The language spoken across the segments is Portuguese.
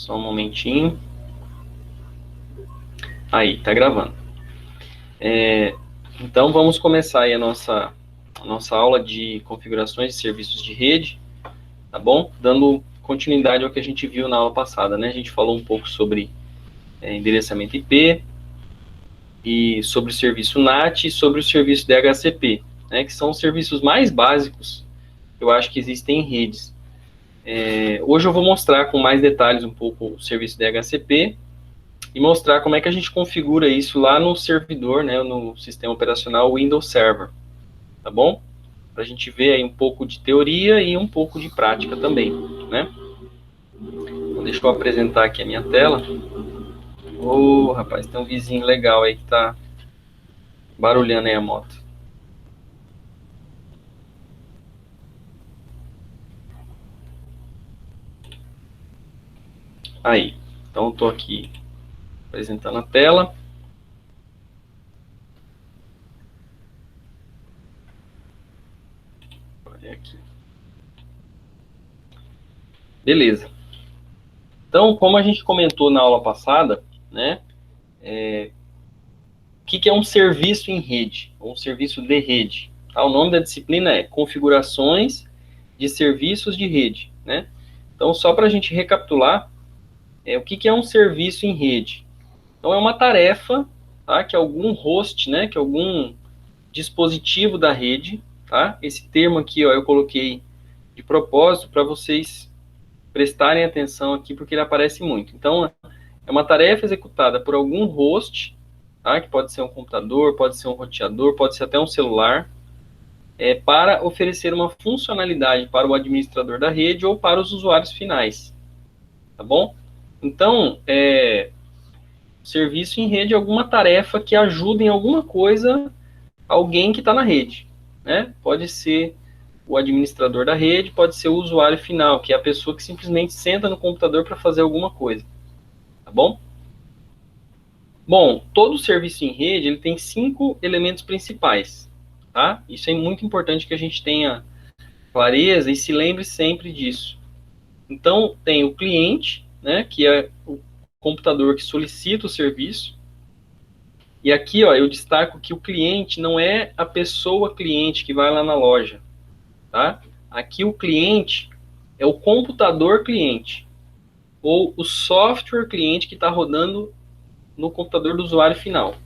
Só um momentinho. Aí, tá gravando. Então, vamos começar aí a nossa aula de configurações de serviços de rede, tá bom? Dando continuidade ao que a gente viu na aula passada, né? A gente falou um pouco sobre endereçamento IP, e sobre o serviço NAT e sobre o serviço DHCP, né? Que são os serviços mais básicos que eu acho que existem em redes. Hoje eu vou mostrar com mais detalhes um pouco o serviço DHCP, e mostrar como é que a gente configura isso lá no servidor, né, no sistema operacional Windows Server, tá bom? Para a gente ver aí um pouco de teoria e um pouco de prática também, né? Então, deixa eu apresentar aqui a minha tela. Rapaz, tem um vizinho legal aí que tá barulhando aí a moto. Aí, então eu tô aqui apresentando a tela. Olha aqui. Beleza. Então, como a gente comentou na aula passada, né, o que é um serviço em rede, ou um serviço de rede? O nome da disciplina é Configurações de Serviços de Rede, né? Então, só para a gente recapitular, o que é um serviço em rede? Então, é uma tarefa, tá, que algum host, né, que algum dispositivo da rede, tá? Esse termo aqui, ó, eu coloquei de propósito para vocês prestarem atenção aqui, porque ele aparece muito. Então, é uma tarefa executada por algum host, tá? Que pode ser um computador, pode ser um roteador, pode ser até um celular, para oferecer uma funcionalidade para o administrador da rede ou para os usuários finais, tá bom? Então, serviço em rede é alguma tarefa que ajuda em alguma coisa alguém que está na rede, né? Pode ser o administrador da rede, pode ser o usuário final, que é a pessoa que simplesmente senta no computador para fazer alguma coisa, tá bom? Bom, todo serviço em rede ele tem 5 elementos principais, tá? Isso é muito importante que a gente tenha clareza e se lembre sempre disso. Então, tem o cliente, né, que é o computador que solicita o serviço. E aqui, ó, eu destaco que o cliente não é a pessoa cliente que vai lá na loja, tá? Aqui o cliente é o computador cliente ou o software cliente que está rodando no computador do usuário final,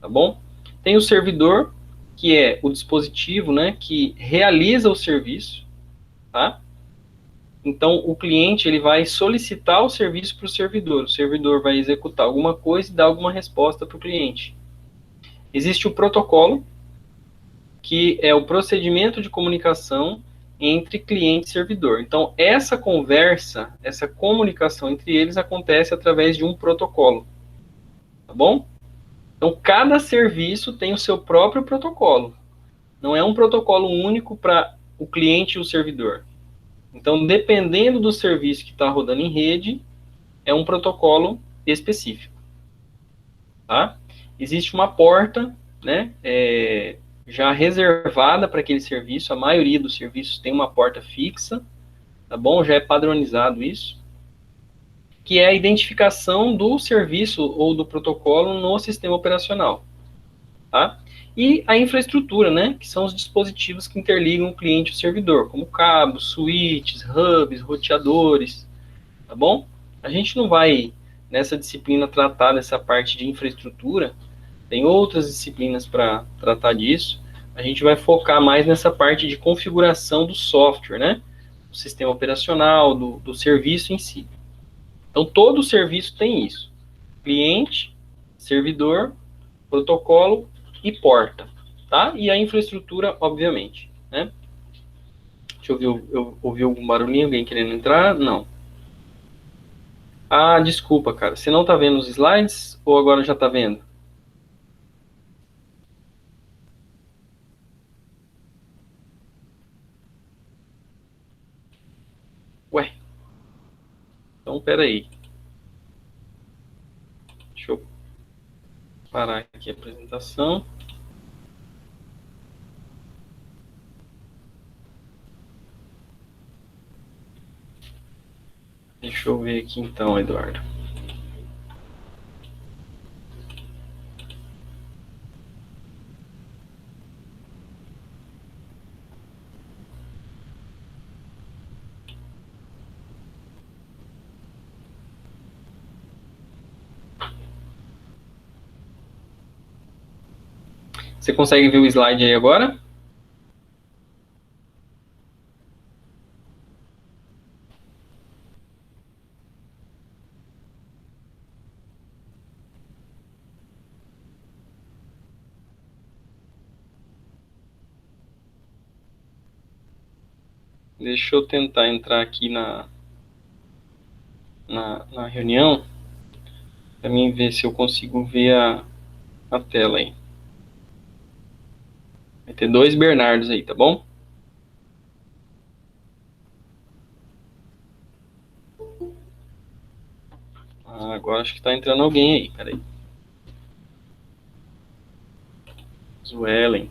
tá bom? Tem o servidor, que é o dispositivo, né, que realiza o serviço, tá? Então, o cliente ele vai solicitar o serviço para o servidor vai executar alguma coisa e dar alguma resposta para o cliente. Existe o protocolo, que é o procedimento de comunicação entre cliente e servidor. Então, essa conversa, essa comunicação entre eles acontece através de um protocolo, tá bom? Então, cada serviço tem o seu próprio protocolo. Não é um protocolo único para o cliente e o servidor. Então, dependendo do serviço que está rodando em rede, é um protocolo específico, tá? Existe uma porta, né, já reservada para aquele serviço. A maioria dos serviços tem uma porta fixa, tá bom? Já é padronizado isso, que é a identificação do serviço ou do protocolo no sistema operacional, tá? E a infraestrutura, né, que são os dispositivos que interligam o cliente e o servidor, como cabos, switches, hubs, roteadores, tá bom? A gente não vai, nessa disciplina, tratar dessa parte de infraestrutura, tem outras disciplinas para tratar disso. A gente vai focar mais nessa parte de configuração do software, né? Do sistema operacional, do serviço em si. Então, todo serviço tem isso: cliente, servidor, protocolo e porta, tá? E a infraestrutura, obviamente, né? Deixa eu ver, eu ouvi algum barulhinho, alguém querendo entrar? Não. Ah, desculpa, cara. Você não tá vendo os slides ou agora já tá vendo? Ué, então peraí. Deixa eu parar aqui a apresentação. Deixa eu ver aqui então, Eduardo. Você consegue ver o slide aí agora? Deixa eu tentar entrar aqui na reunião para mim ver se eu consigo ver a tela aí. Vai ter 2 Bernardos aí, tá bom? Agora acho que tá entrando alguém aí, peraí. Suelen.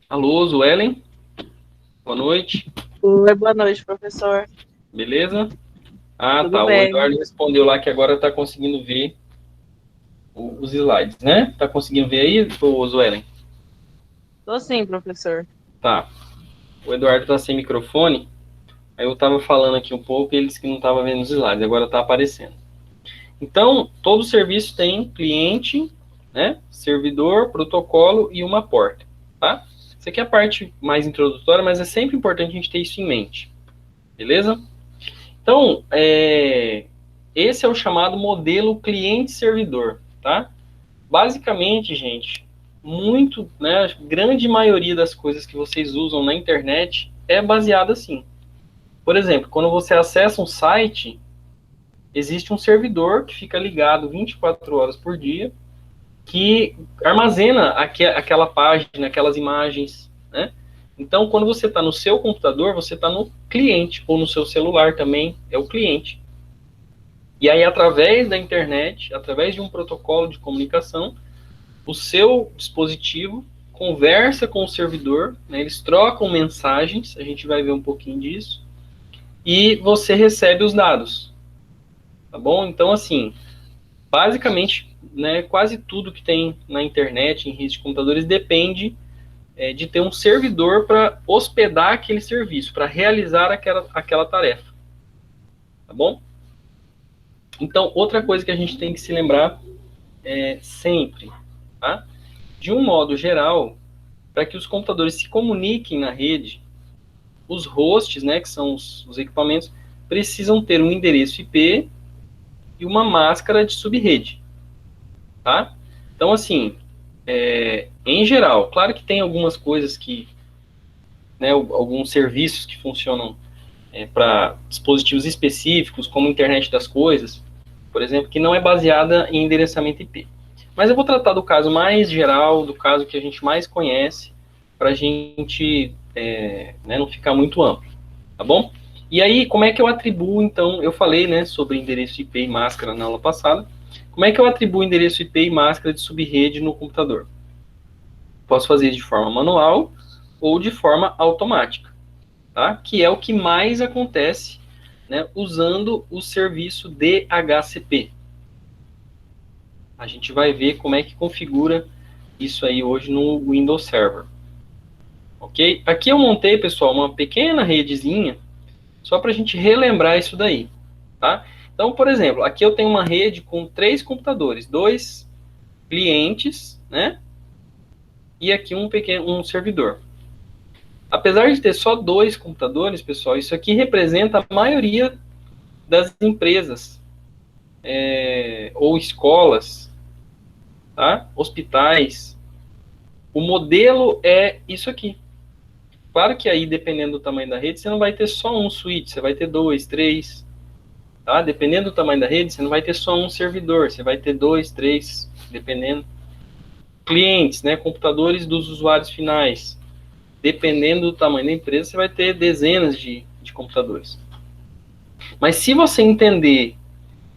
Alô, Suelen? Boa noite. Oi, boa noite, professor. Beleza? Ah, Tudo tá. O bem? Eduardo respondeu lá que agora tá conseguindo ver os slides, né? Tá conseguindo ver aí, ô Suelen? Tô sim, professor. Tá. O Eduardo tá sem microfone. Aí eu tava falando aqui um pouco e ele disse que não tava vendo os slides. Agora tá aparecendo. Então, todo serviço tem cliente, né? Servidor, protocolo e uma porta, tá? Isso aqui é a parte mais introdutória, mas é sempre importante a gente ter isso em mente. Beleza? Então, esse é o chamado modelo cliente-servidor, tá? Basicamente, gente, muito, né, a grande maioria das coisas que vocês usam na internet é baseada assim. Por exemplo, quando você acessa um site, existe um servidor que fica ligado 24 horas por dia, que armazena aquela página, aquelas imagens, né? Então, quando você está no seu computador, você está no cliente, ou no seu celular também, é o cliente. E aí, através da internet, através de um protocolo de comunicação, o seu dispositivo conversa com o servidor, né, eles trocam mensagens, a gente vai ver um pouquinho disso, e você recebe os dados, tá bom? Então, assim, basicamente, né, quase tudo que tem na internet, em redes de computadores, depende de ter um servidor para hospedar aquele serviço, para realizar aquela tarefa, tá bom? Então, outra coisa que a gente tem que se lembrar sempre, tá? De um modo geral, para que os computadores se comuniquem na rede, os hosts, né, que são os equipamentos, precisam ter um endereço IP e uma máscara de subrede, tá? Então, assim, em geral, claro que tem algumas coisas que, né, alguns serviços que funcionam para dispositivos específicos, como a internet das coisas, por exemplo, que não é baseada em endereçamento IP. Mas eu vou tratar do caso mais geral, do caso que a gente mais conhece, para a gente né, não ficar muito amplo, tá bom? E aí, como é que eu atribuo, então, eu falei, né, sobre endereço IP e máscara na aula passada, como é que eu atribuo endereço IP e máscara de subrede no computador? Posso fazer de forma manual ou de forma automática, tá? Que é o que mais acontece, né, usando o serviço DHCP. A gente vai ver como é que configura isso aí hoje no Windows Server. Ok? Aqui eu montei, pessoal, uma pequena redezinha só para a gente relembrar isso daí, tá? Então, por exemplo, aqui eu tenho uma rede com 3 computadores, 2 clientes, né? E aqui um servidor. Apesar de ter só 2 computadores, pessoal, isso aqui representa a maioria das empresas ou escolas, tá? Hospitais. O modelo é isso aqui. Claro que aí, dependendo do tamanho da rede, você não vai ter só um switch, você vai ter 2, 3, tá? Dependendo do tamanho da rede, você não vai ter só um servidor, você vai ter 2, 3, dependendo. Clientes, né, computadores dos usuários finais. Dependendo do tamanho da empresa, você vai ter dezenas de computadores. Mas se você entender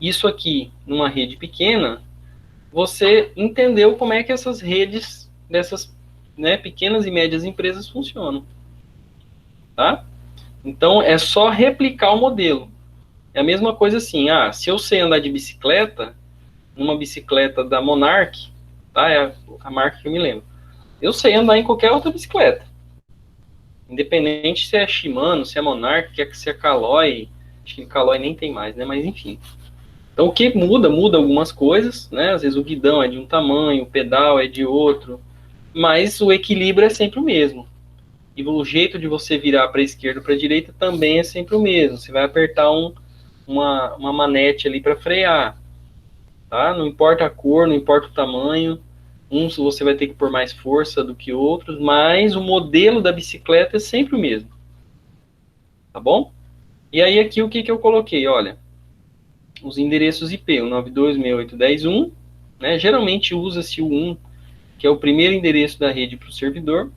isso aqui numa rede pequena, você entendeu como é que essas redes dessas, né, pequenas e médias empresas funcionam, tá? Então é só replicar o modelo. É a mesma coisa assim, se eu sei andar de bicicleta, numa bicicleta da Monarch, tá? É a marca que eu me lembro. Eu sei andar em qualquer outra bicicleta. Independente se é Shimano, se é Monarch, se é Caloi, acho que Caloi nem tem mais, né? Mas enfim. Então o que muda algumas coisas, né? Às vezes o guidão é de um tamanho, o pedal é de outro, mas o equilíbrio é sempre o mesmo. E o jeito de você virar para a esquerda ou para a direita também é sempre o mesmo. Você vai apertar uma manete ali para frear, tá? Não importa a cor, não importa o tamanho. Uns você vai ter que pôr mais força do que outros, mas o modelo da bicicleta é sempre o mesmo, tá bom? E aí aqui o que eu coloquei? Olha, os endereços IP, o 92.68.10.1, né? Geralmente usa-se o 1, que é o primeiro endereço da rede para o servidor,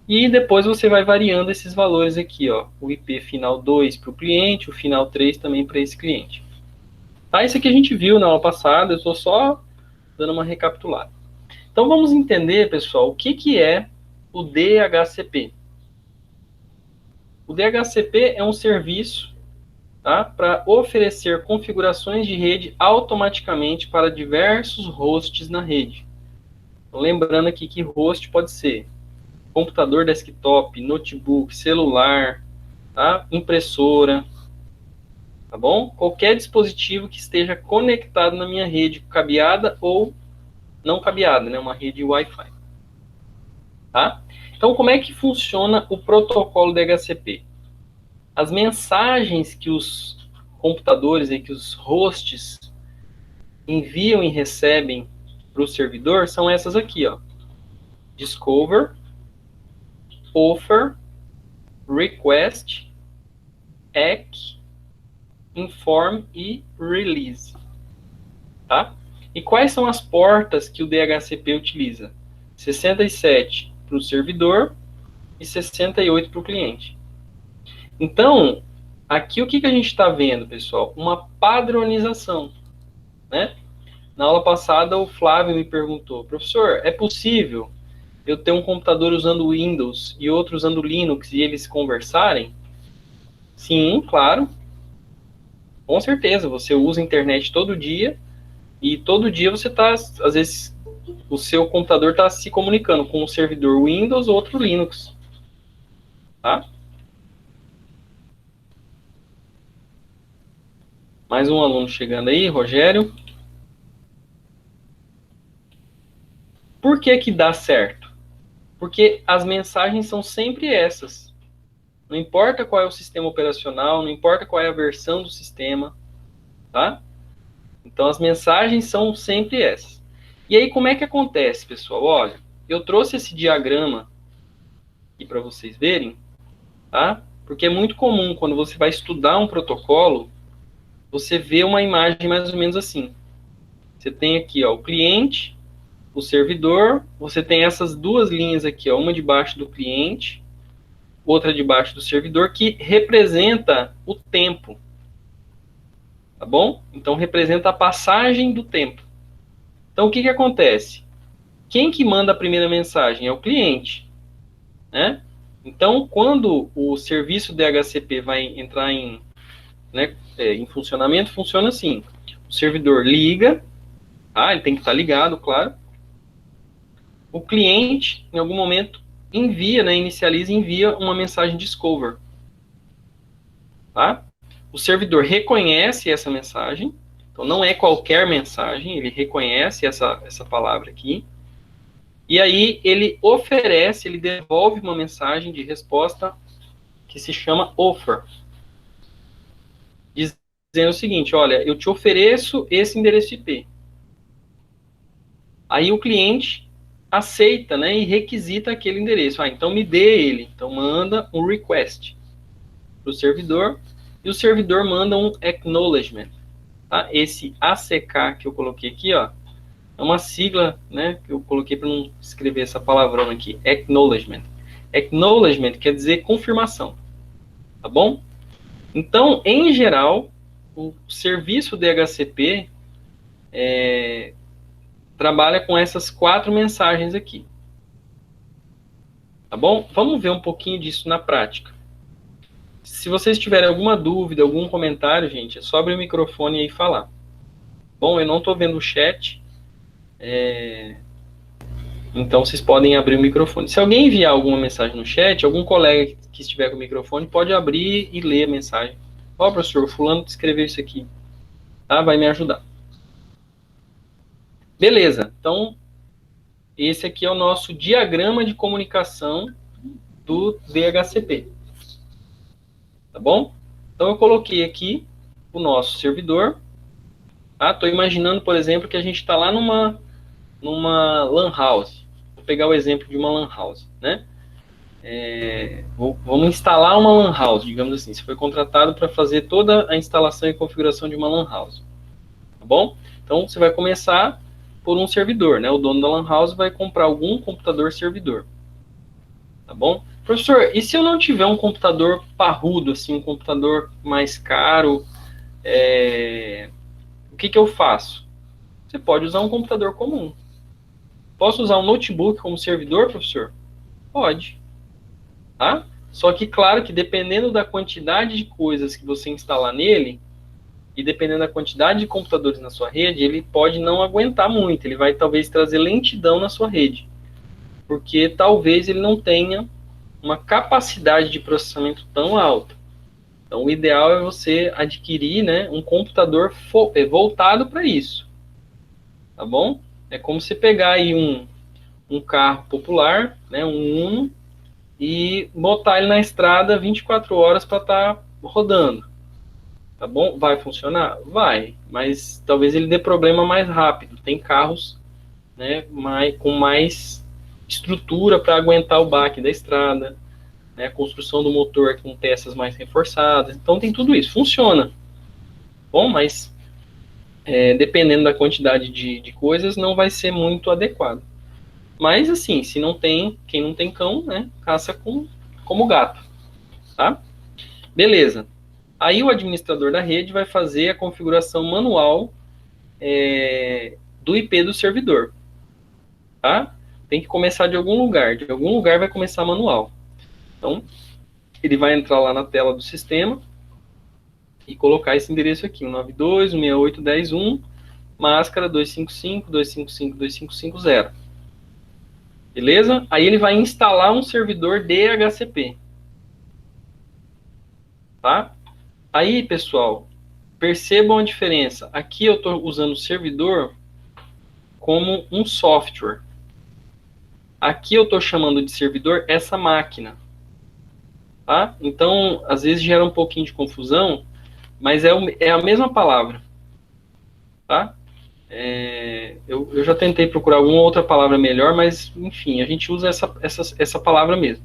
e depois você vai variando esses valores aqui, ó. O IP final 2 para o cliente, o final 3 também para esse cliente. Tá, isso aqui a gente viu na aula passada, eu estou só dando uma recapitulada. Então vamos entender, pessoal, o que é o DHCP. O DHCP é um serviço, tá, para oferecer configurações de rede automaticamente para diversos hosts na rede. Então, lembrando aqui que host pode ser computador desktop, notebook, celular, tá, impressora, tá bom? Qualquer dispositivo que esteja conectado na minha rede cabeada ou não cabeada, né, uma rede Wi-Fi, tá? Então, como é que funciona o protocolo DHCP? As mensagens que os computadores e que os hosts enviam e recebem para o servidor são essas aqui, ó. Discover, offer, request, ACK, inform e release, tá? E quais são as portas que o DHCP utiliza? 67 para o servidor e 68 para o cliente. Então, aqui o que a gente está vendo, pessoal? Uma padronização, né? Na aula passada, o Flávio me perguntou, professor, é possível eu ter um computador usando Windows e outro usando Linux e eles conversarem? Sim, claro. Com certeza, você usa a internet todo dia e todo dia você está, às vezes, o seu computador está se comunicando com um servidor Windows ou outro Linux, tá? Mais um aluno chegando aí, Rogério. Por que que dá certo? Porque as mensagens são sempre essas. Não importa qual é o sistema operacional, não importa qual é a versão do sistema, tá? Então as mensagens são sempre essas. E aí como é que acontece, pessoal? Olha, eu trouxe esse diagrama aqui para vocês verem, tá? Porque é muito comum quando você vai estudar um protocolo, você vê uma imagem mais ou menos assim. Você tem aqui, ó, o cliente, o servidor, você tem essas duas linhas aqui, ó, uma debaixo do cliente, outra debaixo do servidor, que representa o tempo, tá bom? Então representa a passagem do tempo. Então o que acontece? Quem que manda a primeira mensagem? É o cliente, né? Então, quando o serviço DHCP vai entrar em funcionamento, funciona assim. O servidor liga, ele tem que estar ligado, claro. O cliente, em algum momento, envia, né, inicializa e envia uma mensagem discover. Tá? O servidor reconhece essa mensagem, então não é qualquer mensagem, ele reconhece essa palavra aqui, e aí ele oferece, ele devolve uma mensagem de resposta que se chama offer, dizendo o seguinte, olha, eu te ofereço esse endereço IP. Aí o cliente aceita, né, e requisita aquele endereço. Então me dê ele. Então manda um request para o servidor, e o servidor manda um acknowledgement. Tá? Esse ACK que eu coloquei aqui, ó, é uma sigla, né, que eu coloquei para não escrever essa palavrão aqui, acknowledgement. Acknowledgement quer dizer confirmação, tá bom? Então, em geral, o serviço DHCP trabalha com essas 4 mensagens aqui. Tá bom? Vamos ver um pouquinho disso na prática. Se vocês tiverem alguma dúvida, algum comentário, gente, é só abrir o microfone e falar. Bom, eu não estou vendo o chat, então vocês podem abrir o microfone. Se alguém enviar alguma mensagem no chat, algum colega que estiver com o microfone pode abrir e ler a mensagem. Ó, professor, fulano escreveu isso aqui. Tá? Vai me ajudar. Beleza, então esse aqui é o nosso diagrama de comunicação do DHCP. Tá bom? Então eu coloquei aqui o nosso servidor. Estou imaginando, por exemplo, que a gente está lá numa LAN house. Vou pegar o exemplo de uma LAN house, né? Vamos instalar uma LAN house, digamos assim. Você foi contratado para fazer toda a instalação e configuração de uma LAN house. Tá bom? Então você vai começar por um servidor, né? O dono da LAN house vai comprar algum computador servidor. Tá bom? Professor, e se eu não tiver um computador parrudo, assim, um computador mais caro, o que eu faço? Você pode usar um computador comum. Posso usar um notebook como servidor, professor? Pode. Tá? Só que, claro, que dependendo da quantidade de coisas que você instalar nele, e dependendo da quantidade de computadores na sua rede, ele pode não aguentar muito. Ele vai, talvez, trazer lentidão na sua rede. Porque, talvez, ele não tenha uma capacidade de processamento tão alta. Então, o ideal é você adquirir, né, um computador voltado para isso. Tá bom? É como você pegar aí um carro popular, né, um Uno, e botar ele na estrada 24 horas para estar rodando. Tá bom? Vai funcionar? Vai. Mas talvez ele dê problema mais rápido. Tem carros, né, com mais estrutura para aguentar o baque da estrada, né, a construção do motor com peças mais reforçadas. Então tem tudo isso. Funciona. Bom, mas dependendo da quantidade de coisas, não vai ser muito adequado. Mas assim, se não tem, quem não tem cão, né, caça como gato. Tá? Beleza. Aí o administrador da rede vai fazer a configuração manual do IP do servidor. Tá? Tem que começar de algum lugar. De algum lugar vai começar manual. Então, ele vai entrar lá na tela do sistema e colocar esse endereço aqui, 192.168.10.1, máscara 255.255.255.0. Beleza? Aí ele vai instalar um servidor DHCP. Tá? Aí, pessoal, percebam a diferença. Aqui eu estou usando o servidor como um software. Aqui eu estou chamando de servidor essa máquina. Tá? Então, às vezes gera um pouquinho de confusão, mas é a mesma palavra. Tá? Eu já tentei procurar alguma outra palavra melhor, mas, enfim, a gente usa essa palavra mesmo.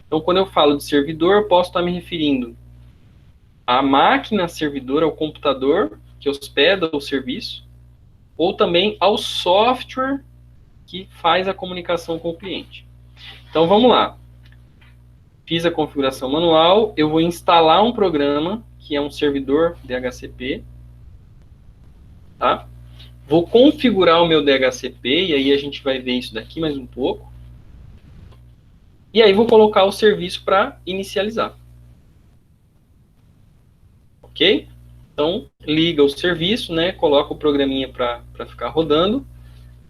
Então, quando eu falo de servidor, eu posso estar me referindo à máquina servidor, ao computador que hospeda o serviço, ou também ao software que faz a comunicação com o cliente. Então, vamos lá. Fiz a configuração manual, eu vou instalar um programa, que é um servidor DHCP, tá? Vou configurar o meu DHCP, e aí a gente vai ver isso daqui mais um pouco. E aí vou colocar o serviço para inicializar. Ok? Então, liga o serviço, né? Coloca o programinha para ficar rodando.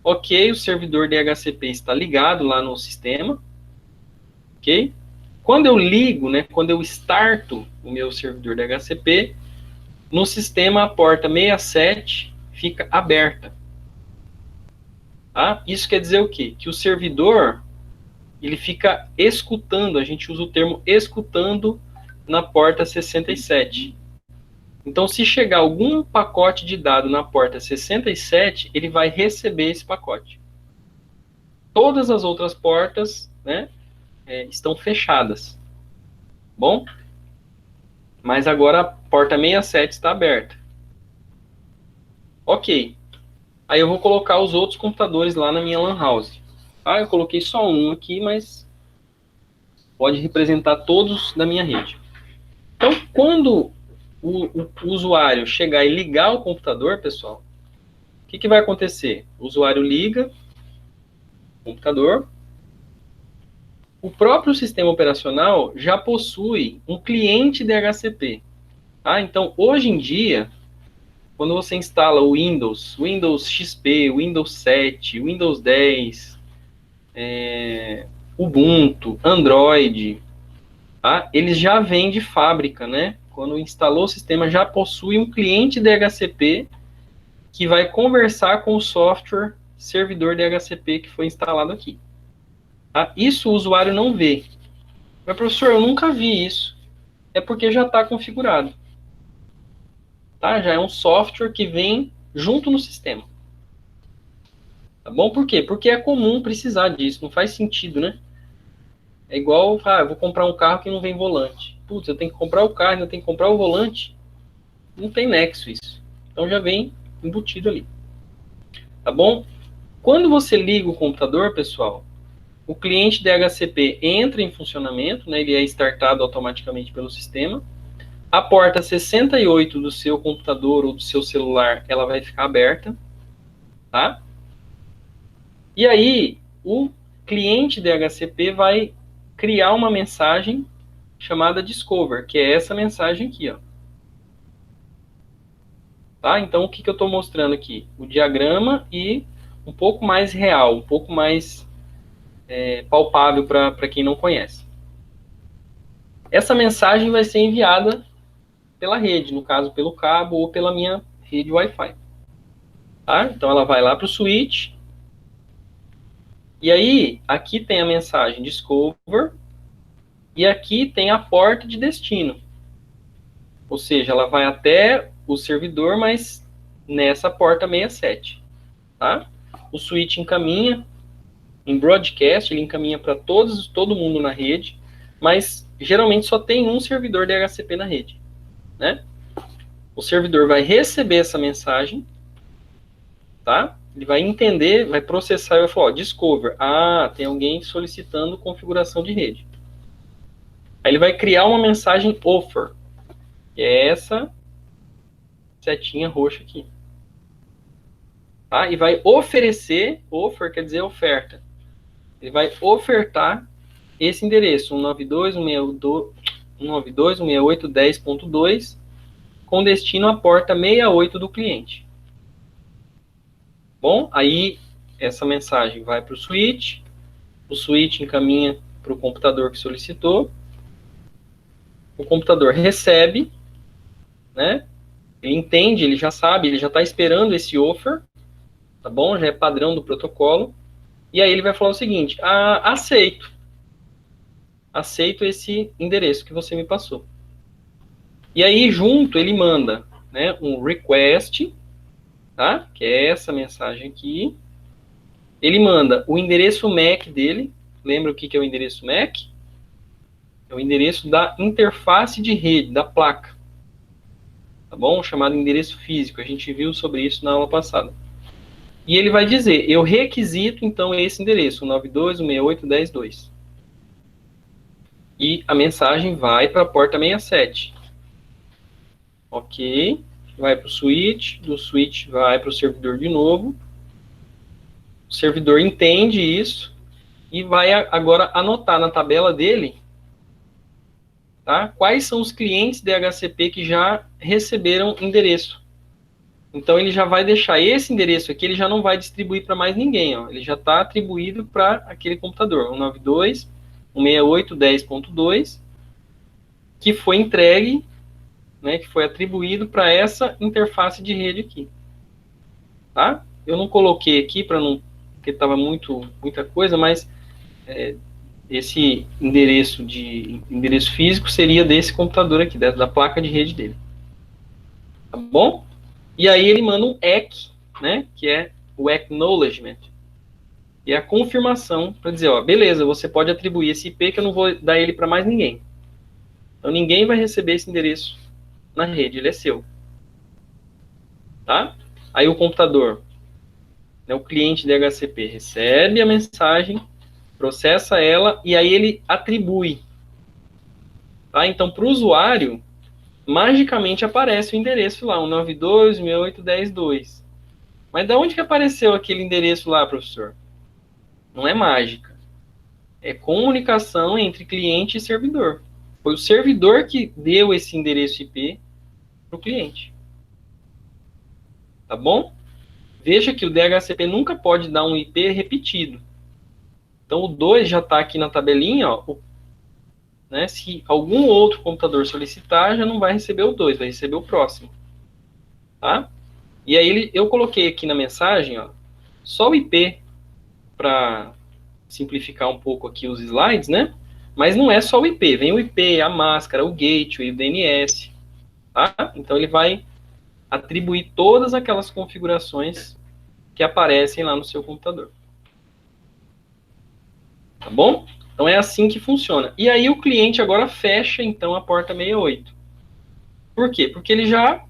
Ok, o servidor DHCP está ligado lá no sistema. Ok? Quando eu ligo, né? Quando eu starto o meu servidor DHCP, no sistema a porta 67 fica aberta. Tá? Isso quer dizer o quê? Que o servidor ele fica escutando, a gente usa o termo escutando na porta 67. Então, se chegar algum pacote de dado na porta 67, ele vai receber esse pacote. todas as outras portas, né, estão fechadas. Bom? Mas agora a porta 67 está aberta. Ok. Aí eu vou colocar os outros computadores lá na minha LAN house. Ah, eu coloquei só um aqui, mas pode representar todos da minha rede. Então, quando o usuário chegar e ligar o computador, pessoal, o que vai acontecer? O usuário liga o computador. O próprio sistema operacional já possui um cliente DHCP. Tá? Então, hoje em dia, quando você instala o Windows XP, Windows 7, Windows 10, Ubuntu, Android, tá? Eles já vêm de fábrica, né? Quando instalou o sistema, já possui um cliente DHCP que vai conversar com o software servidor DHCP que foi instalado aqui. Tá? Isso o usuário não vê. Mas, professor, eu nunca vi isso. É porque já está configurado. Tá? Já é um software que vem junto no sistema. Tá bom? Por quê? Porque é comum precisar disso. Não faz sentido, né? É igual, eu vou comprar um carro que não vem volante. Putz, eu tenho que comprar o carro, ainda tenho que comprar o volante. Não tem nexo isso. Então já vem embutido ali. Tá bom? Quando você liga o computador, pessoal, o cliente DHCP entra em funcionamento, né? Ele é startado automaticamente pelo sistema. A porta 68 do seu computador ou do seu celular, ela vai ficar aberta, tá? E aí, o cliente DHCP vai criar uma mensagem chamada Discover, que é essa mensagem aqui, ó. Tá? Então, o que eu estou mostrando aqui? O diagrama e um pouco mais real, um pouco mais palpável para quem não conhece. Essa mensagem vai ser enviada pela rede, no caso, pelo cabo ou pela minha rede Wi-Fi. Tá? Então, ela vai lá para o switch. E aí, aqui tem a mensagem Discover. E aqui tem a porta de destino. Ou seja, ela vai até o servidor, mas nessa porta 67. Tá? O switch encaminha em broadcast, ele encaminha para todo mundo na rede, mas geralmente só tem um servidor DHCP na rede. Né? O servidor vai receber essa mensagem, tá? Ele vai entender, vai processar e vai falar, ó, Discover, tem alguém solicitando configuração de rede. Aí ele vai criar uma mensagem offer, que é essa setinha roxa aqui. Tá? E vai oferecer, offer quer dizer oferta. Ele vai ofertar esse endereço, 192.168.10.2, com destino à porta 68 do cliente. Bom, aí essa mensagem vai para o switch encaminha para o computador que solicitou, o computador recebe, né? Ele entende, ele já sabe, ele já está esperando esse offer, tá bom? Já é padrão do protocolo. E aí ele vai falar o seguinte, aceito esse endereço que você me passou. E aí junto ele manda, né, um request, tá? Que é essa mensagem aqui. Ele manda o endereço MAC dele. Lembra o que é o endereço MAC? É o endereço da interface de rede, da placa. Tá bom? Chamado endereço físico. A gente viu sobre isso na aula passada. E ele vai dizer, eu requisito, então, esse endereço, 192.168.10.2. E a mensagem vai para a porta 67. Ok. Vai para o switch, do switch vai para o servidor de novo. O servidor entende isso e vai agora anotar na tabela dele, tá? Quais são os clientes DHCP que já receberam endereço. Então, ele já vai deixar esse endereço aqui, ele já não vai distribuir para mais ninguém. Ó. Ele já está atribuído para aquele computador, 192.168.10.2, que foi entregue, né, que foi atribuído para essa interface de rede aqui. Tá? Eu não coloquei aqui, porque estava muita coisa, mas esse endereço físico seria desse computador aqui, da placa de rede dele. Tá bom? E aí ele manda um ACK, né, que é o acknowledgement. E a confirmação para dizer, ó, beleza, você pode atribuir esse IP que eu não vou dar ele para mais ninguém. Então ninguém vai receber esse endereço na rede, ele é seu. Tá? Aí o computador, né, o cliente DHCP recebe a mensagem, processa ela e aí ele atribui. Tá? Então para o usuário, magicamente aparece o endereço lá, 192.168.10.2. Mas de onde que apareceu aquele endereço lá, professor? Não é mágica. É comunicação entre cliente e servidor. Foi o servidor que deu esse endereço IP para o cliente. Tá bom? Veja que o DHCP nunca pode dar um IP repetido. Então o 2 já está aqui na tabelinha, ó, né? Se algum outro computador solicitar, já não vai receber o 2, vai receber o próximo. Tá? E aí eu coloquei aqui na mensagem, ó, só o IP para simplificar um pouco aqui os slides, né? Mas não é só o IP, vem o IP, a máscara, o gateway, o DNS, tá? Então ele vai atribuir todas aquelas configurações que aparecem lá no seu computador. Tá bom? Então é assim que funciona. E aí o cliente agora fecha então a porta 68. Por quê? Porque ele já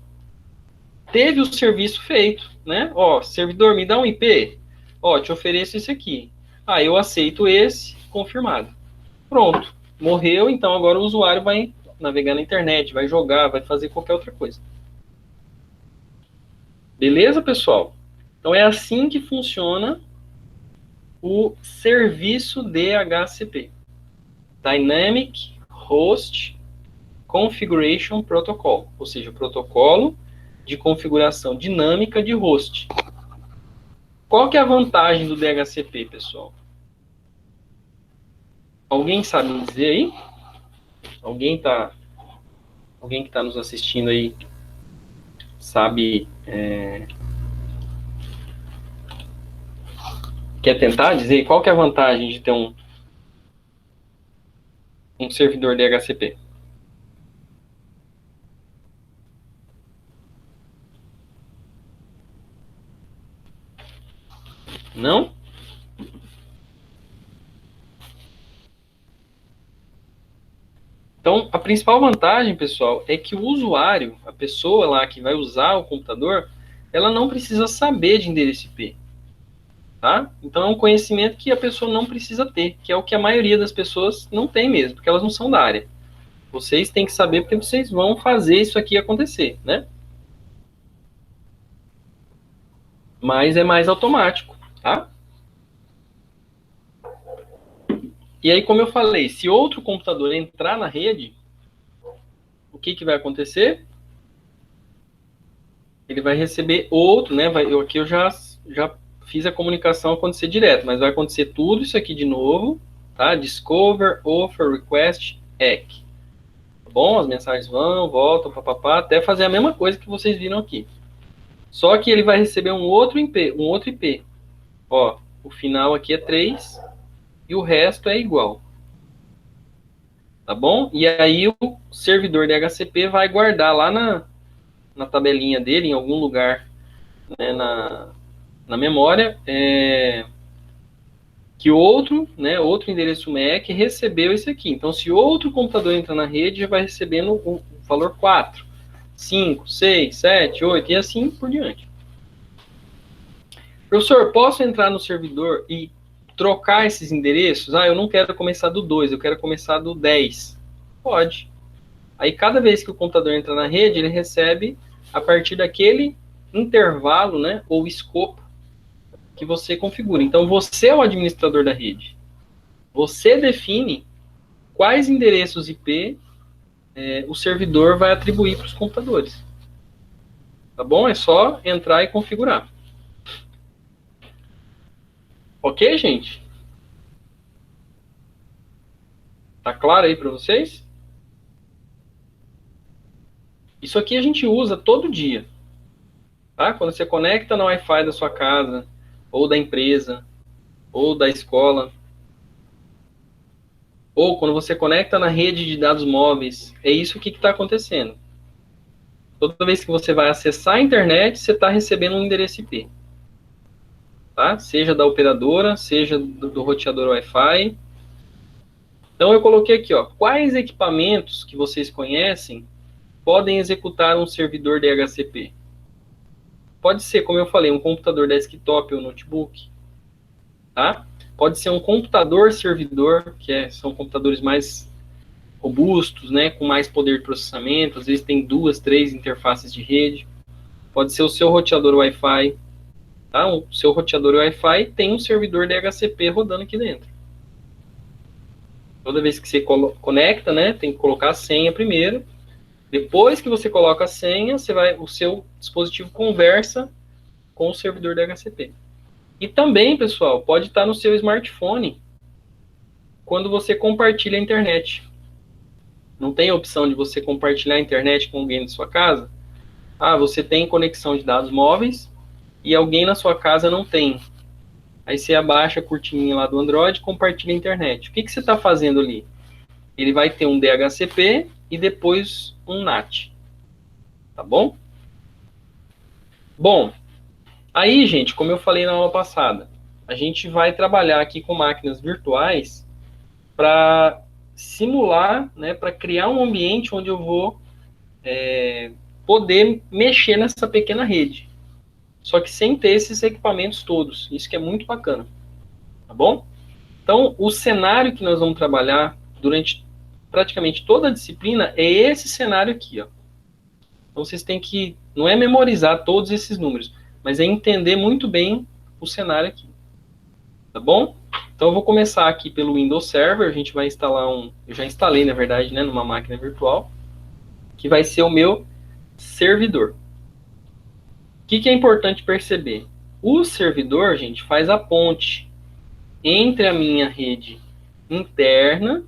teve o serviço feito, né? Ó, servidor, me dá um IP. Ó, te ofereço esse aqui. Ah, eu aceito esse, confirmado. Pronto. Morreu, então agora o usuário vai navegar na internet, vai jogar, vai fazer qualquer outra coisa. Beleza, pessoal? Então é assim que funciona o serviço DHCP. Dynamic Host Configuration Protocol, ou seja, o protocolo de configuração dinâmica de host. Qual que é a vantagem do DHCP, pessoal? Alguém sabe me dizer aí? Alguém que está nos assistindo aí sabe, quer tentar dizer qual que é a vantagem de ter um servidor DHCP? Não? Então, a principal vantagem, pessoal, é que o usuário, a pessoa lá que vai usar o computador, ela não precisa saber de endereço IP. Tá? Então, é um conhecimento que a pessoa não precisa ter, que é o que a maioria das pessoas não tem mesmo, porque elas não são da área. Vocês têm que saber porque vocês vão fazer isso aqui acontecer, né? Mas é mais automático, tá? E aí, como eu falei, se outro computador entrar na rede, o que vai acontecer? Ele vai receber outro, né? Aqui eu já fiz a comunicação acontecer direto, mas vai acontecer tudo isso aqui de novo, tá? Discover, Offer, Request, ECK. Tá bom? As mensagens vão, voltam, papapá, até fazer a mesma coisa que vocês viram aqui. Só que ele vai receber um outro IP. Ó, o final aqui é 3 e o resto é igual. Tá bom? E aí o servidor DHCP vai guardar lá na tabelinha dele, em algum lugar, né, na memória, que outro endereço MAC recebeu esse aqui. Então, se outro computador entrar na rede, já vai recebendo o valor 4, 5, 6, 7, 8 e assim por diante. Professor, posso entrar no servidor e trocar esses endereços? Ah, eu não quero começar do 2, eu quero começar do 10. Pode. Aí, cada vez que o computador entra na rede, ele recebe a partir daquele intervalo, né, ou escopo que você configura. Então, você é o administrador da rede. Você define quais endereços IP o servidor vai atribuir para os computadores. Tá bom? É só entrar e configurar. Ok, gente? Tá claro aí para vocês? Isso aqui a gente usa todo dia. Tá? Quando você conecta no Wi-Fi da sua casa, ou da empresa, ou da escola, ou quando você conecta na rede de dados móveis, é isso que está acontecendo. Toda vez que você vai acessar a internet, você está recebendo um endereço IP. tá? Seja da operadora, seja do roteador Wi-Fi. Então eu coloquei aqui, ó, quais equipamentos que vocês conhecem podem executar um servidor DHCP? Pode ser, como eu falei, um computador desktop ou notebook, tá? Pode ser um computador servidor, são computadores mais robustos, né, com mais poder de processamento, às vezes tem 2, 3 interfaces de rede. Pode ser o seu roteador Wi-Fi, tá? O seu roteador Wi-Fi tem um servidor DHCP rodando aqui dentro. Toda vez que você conecta, né, tem que colocar a senha primeiro. Depois que você coloca a senha, o seu dispositivo conversa com o servidor DHCP. E também, pessoal, pode estar no seu smartphone quando você compartilha a internet. Não tem a opção de você compartilhar a internet com alguém da sua casa? Ah, você tem conexão de dados móveis e alguém na sua casa não tem. Aí você abaixa a cortininha lá do Android e compartilha a internet. O que você está fazendo ali? Ele vai ter um DHCP e depois um NAT. Tá bom? Bom, aí, gente, como eu falei na aula passada, a gente vai trabalhar aqui com máquinas virtuais para simular, né, para criar um ambiente onde eu vou poder mexer nessa pequena rede. Só que sem ter esses equipamentos todos. Isso que é muito bacana. Tá bom? Então, o cenário que nós vamos trabalhar durante praticamente toda a disciplina é esse cenário aqui, ó. Então, vocês têm que, não é memorizar todos esses números, mas é entender muito bem o cenário aqui. Tá bom? Então, eu vou começar aqui pelo Windows Server. A gente vai instalar eu já instalei, na verdade, né, numa máquina virtual, que vai ser o meu servidor. O que é importante perceber? O servidor, gente, faz a ponte entre a minha rede interna,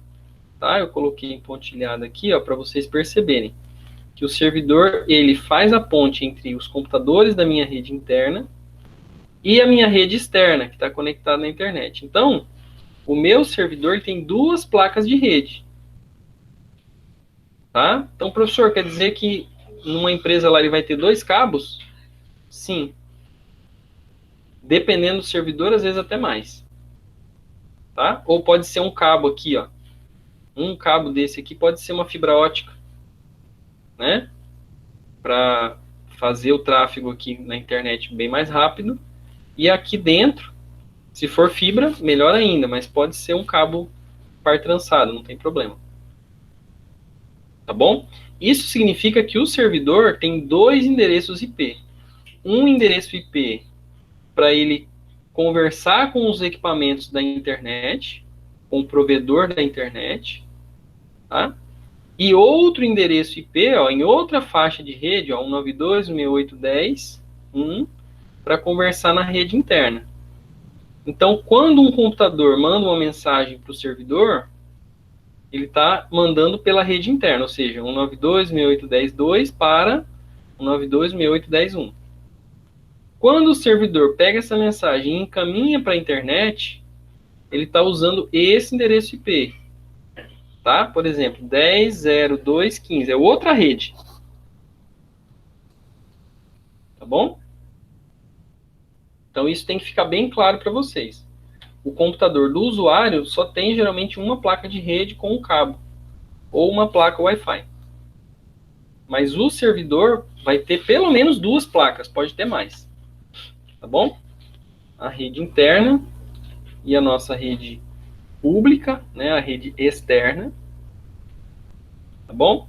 tá? Eu coloquei pontilhado aqui, ó, para vocês perceberem que o servidor, ele faz a ponte entre os computadores da minha rede interna e a minha rede externa, que está conectada na internet. Então, o meu servidor tem duas placas de rede, tá? Então, professor, quer dizer que numa empresa lá ele vai ter dois cabos? Sim. Dependendo do servidor, às vezes até mais. Tá? Ou pode ser um cabo aqui, ó. Um cabo desse aqui pode ser uma fibra ótica, né? Para fazer o tráfego aqui na internet bem mais rápido. E aqui dentro, se for fibra, melhor ainda, mas pode ser um cabo par trançado, não tem problema. Tá bom? Isso significa que o servidor tem dois endereços IP. Um endereço IP para ele conversar com os equipamentos da internet, com o provedor da internet, tá? E outro endereço IP, ó, em outra faixa de rede, ó, 192.168.10.1, para conversar na rede interna. Então, quando um computador manda uma mensagem para o servidor, ele está mandando pela rede interna, ou seja, 192.168.10.2 para 192.168.10.1. Quando o servidor pega essa mensagem e encaminha para a internet, ele está usando esse endereço IP. Tá? Por exemplo, 10.0.2.15. É outra rede. Tá bom? Então, isso tem que ficar bem claro para vocês. O computador do usuário só tem geralmente uma placa de rede com um cabo. Ou uma placa Wi-Fi. Mas o servidor vai ter pelo menos duas placas. Pode ter mais. Tá bom? A rede interna e a nossa rede pública, né? A rede externa. Tá bom?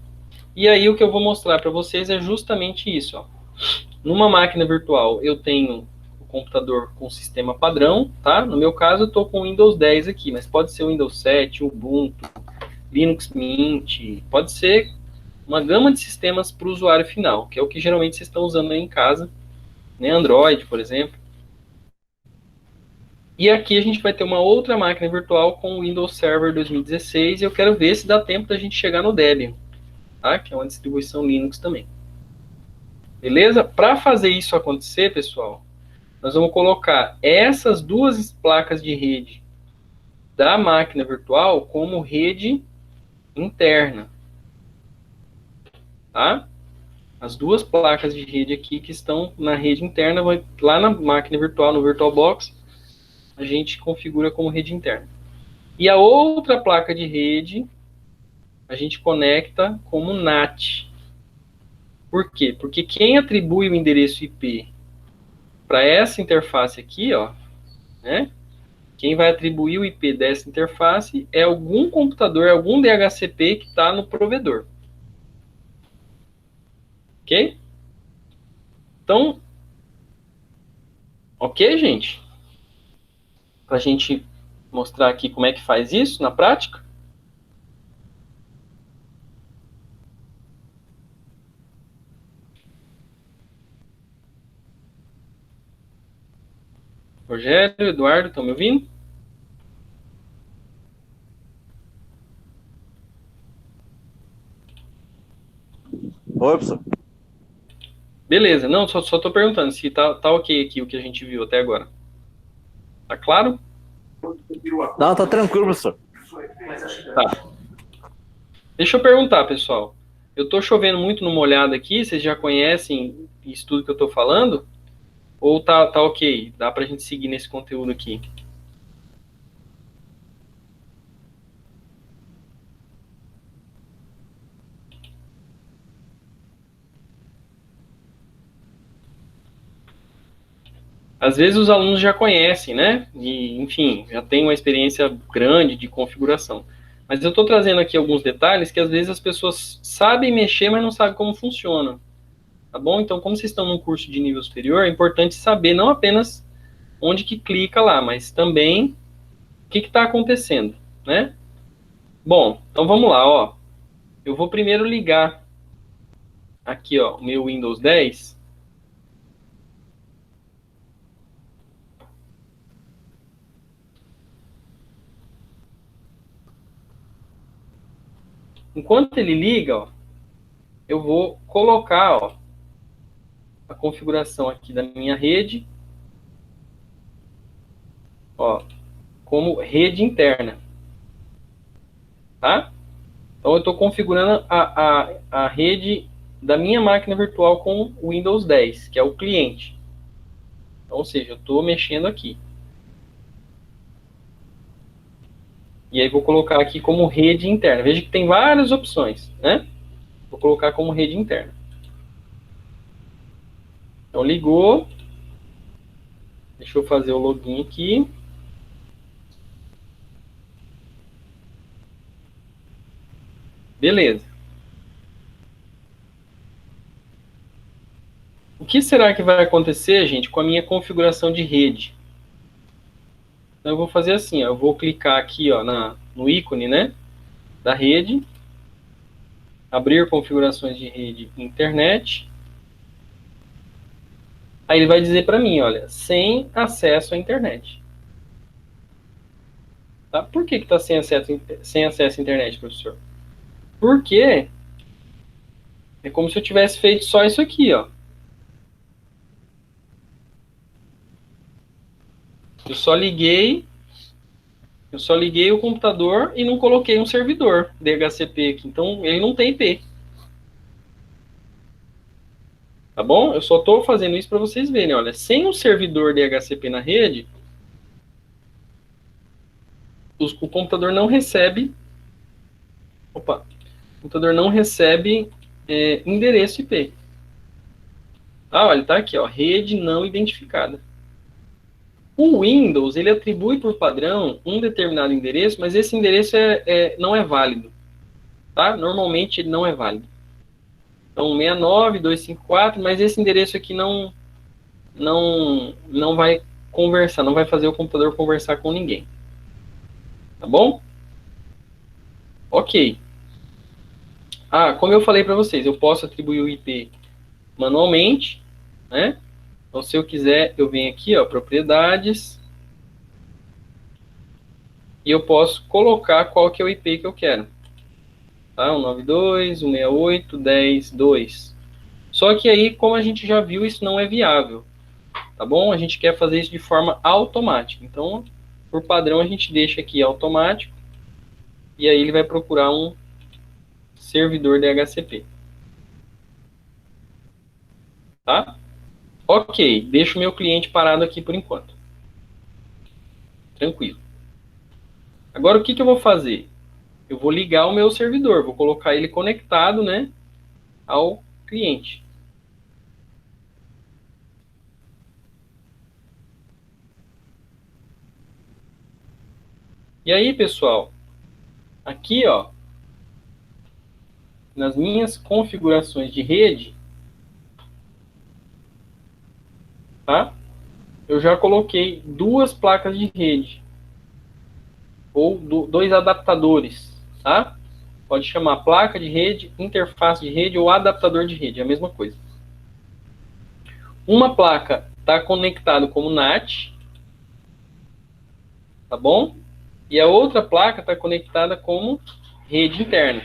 E aí o que eu vou mostrar para vocês é justamente isso, ó. Numa máquina virtual eu tenho o computador com sistema padrão, tá? No meu caso eu estou com o Windows 10 aqui, mas pode ser o Windows 7, Ubuntu, Linux Mint, pode ser uma gama de sistemas para o usuário final, que é o que geralmente vocês estão usando aí em casa, né? Android, por exemplo. E aqui a gente vai ter uma outra máquina virtual com o Windows Server 2016 e eu quero ver se dá tempo da gente chegar no Debian, tá? Que é uma distribuição Linux também. Beleza? Para fazer isso acontecer, pessoal, nós vamos colocar essas duas placas de rede da máquina virtual como rede interna. Tá? As duas placas de rede aqui que estão na rede interna, lá na máquina virtual, no VirtualBox, a gente configura como rede interna. E a outra placa de rede, a gente conecta como NAT. Por quê? Porque quem atribui o endereço IP para essa interface aqui, ó, né? Quem vai atribuir o IP dessa interface é algum computador, algum DHCP que está no provedor. Ok? Então, ok, gente? Para a gente mostrar aqui como é que faz isso na prática. Rogério, Eduardo, estão me ouvindo? Oi, professor. Beleza, não, só estou perguntando se tá ok aqui o que a gente viu até agora. Tá claro? Não, tá tranquilo, professor. Tá. Deixa eu perguntar, pessoal. Eu estou chovendo muito no molhado aqui, vocês já conhecem isso tudo que eu estou falando? Ou tá ok? Dá pra gente seguir nesse conteúdo aqui? Às vezes os alunos já conhecem, né? E, enfim, já tem uma experiência grande de configuração. Mas eu estou trazendo aqui alguns detalhes que às vezes as pessoas sabem mexer, mas não sabem como funciona. Tá bom? Então, como vocês estão num curso de nível superior, é importante saber não apenas onde que clica lá, mas também o que está acontecendo, né? Bom, então vamos lá, ó. Eu vou primeiro ligar aqui, ó, o meu Windows 10. Enquanto ele liga, ó, eu vou colocar, ó, a configuração aqui da minha rede, ó, como rede interna, tá? Então eu estou configurando a rede da minha máquina virtual com o Windows 10, que é o cliente. Então, ou seja, eu estou mexendo aqui. E aí vou colocar aqui como rede interna. Veja que tem várias opções, né? Vou colocar como rede interna. Então ligou. Deixa eu fazer o login aqui. Beleza. O que será que vai acontecer, gente, com a minha configuração de rede? Então eu vou fazer assim, ó, eu vou clicar aqui, ó, no ícone, né, da rede, abrir configurações de rede internet. Aí ele vai dizer para mim, olha, sem acesso à internet. Tá? Por que está sem acesso à internet, professor? Porque é como se eu tivesse feito só isso aqui, ó. Eu só liguei o computador e não coloquei um servidor DHCP aqui. Então, ele não tem IP. Tá bom? Eu só estou fazendo isso para vocês verem. Olha, sem um servidor DHCP na rede, o computador não recebe... Opa! O computador não recebe endereço IP. Ah, olha, tá aqui, ó. Rede não identificada. O Windows, ele atribui por padrão um determinado endereço, mas esse endereço não é válido. Tá? Normalmente ele não é válido. Então, 69.254, mas esse endereço aqui não vai conversar, não vai fazer o computador conversar com ninguém. Tá bom? Ok. Ah, como eu falei para vocês, eu posso atribuir o IP manualmente, né? Então, se eu quiser, eu venho aqui, ó, propriedades, e eu posso colocar qual que é o IP que eu quero. Tá? 192.168.10.2. Só que aí, como a gente já viu, isso não é viável. Tá bom? A gente quer fazer isso de forma automática. Então, por padrão, a gente deixa aqui automático. E aí ele vai procurar um servidor DHCP. tá? Ok, deixo o meu cliente parado aqui por enquanto. Tranquilo. Agora o que eu vou fazer? Eu vou ligar o meu servidor, vou colocar ele conectado, né, ao cliente. E aí, pessoal, aqui, ó, nas minhas configurações de rede, tá? Eu já coloquei duas placas de rede, ou dois adaptadores, tá? Pode chamar placa de rede, interface de rede ou adaptador de rede, é a mesma coisa. Uma placa está conectada como NAT, tá bom? E a outra placa está conectada como rede interna,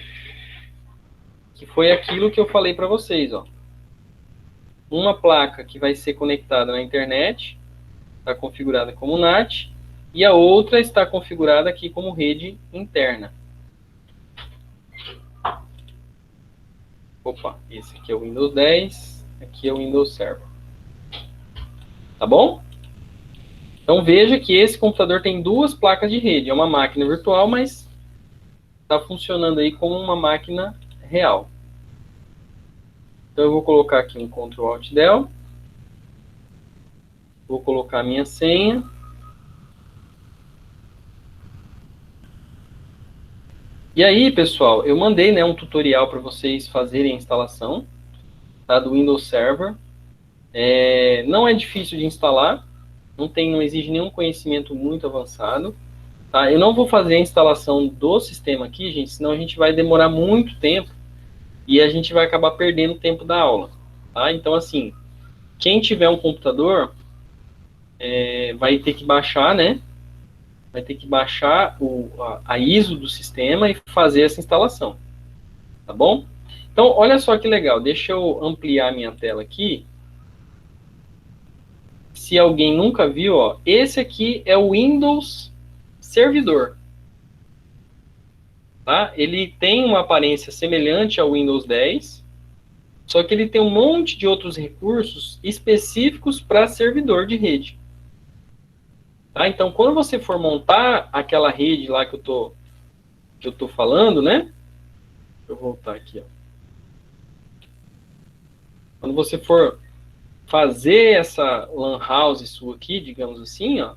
que foi aquilo que eu falei para vocês, ó. Uma placa que vai ser conectada na internet, está configurada como NAT, e a outra está configurada aqui como rede interna. Opa, esse aqui é o Windows 10, aqui é o Windows Server. Tá bom? Então veja que esse computador tem duas placas de rede. É uma máquina virtual, mas está funcionando aí como uma máquina real. Então eu vou colocar aqui um Ctrl Alt Del. Vou colocar a minha senha. E aí, pessoal, eu mandei, né, um tutorial para vocês fazerem a instalação, tá, do Windows Server. Não é difícil de instalar, não exige nenhum conhecimento muito avançado. Tá? Eu não vou fazer a instalação do sistema aqui, gente, senão a gente vai demorar muito tempo e a gente vai acabar perdendo o tempo da aula. Tá? Então, assim, quem tiver um computador vai ter que baixar, né? Vai ter que baixar a ISO do sistema e fazer essa instalação. Tá bom? Então, olha só que legal. Deixa eu ampliar minha tela aqui. Se alguém nunca viu, ó, esse aqui é o Windows Servidor. Tá? Ele tem uma aparência semelhante ao Windows 10, só que ele tem um monte de outros recursos específicos para servidor de rede. Tá? Então, quando você for montar aquela rede lá que eu tô falando, né? Deixa eu voltar aqui, ó. Quando você for fazer essa LAN house sua aqui, digamos assim, ó,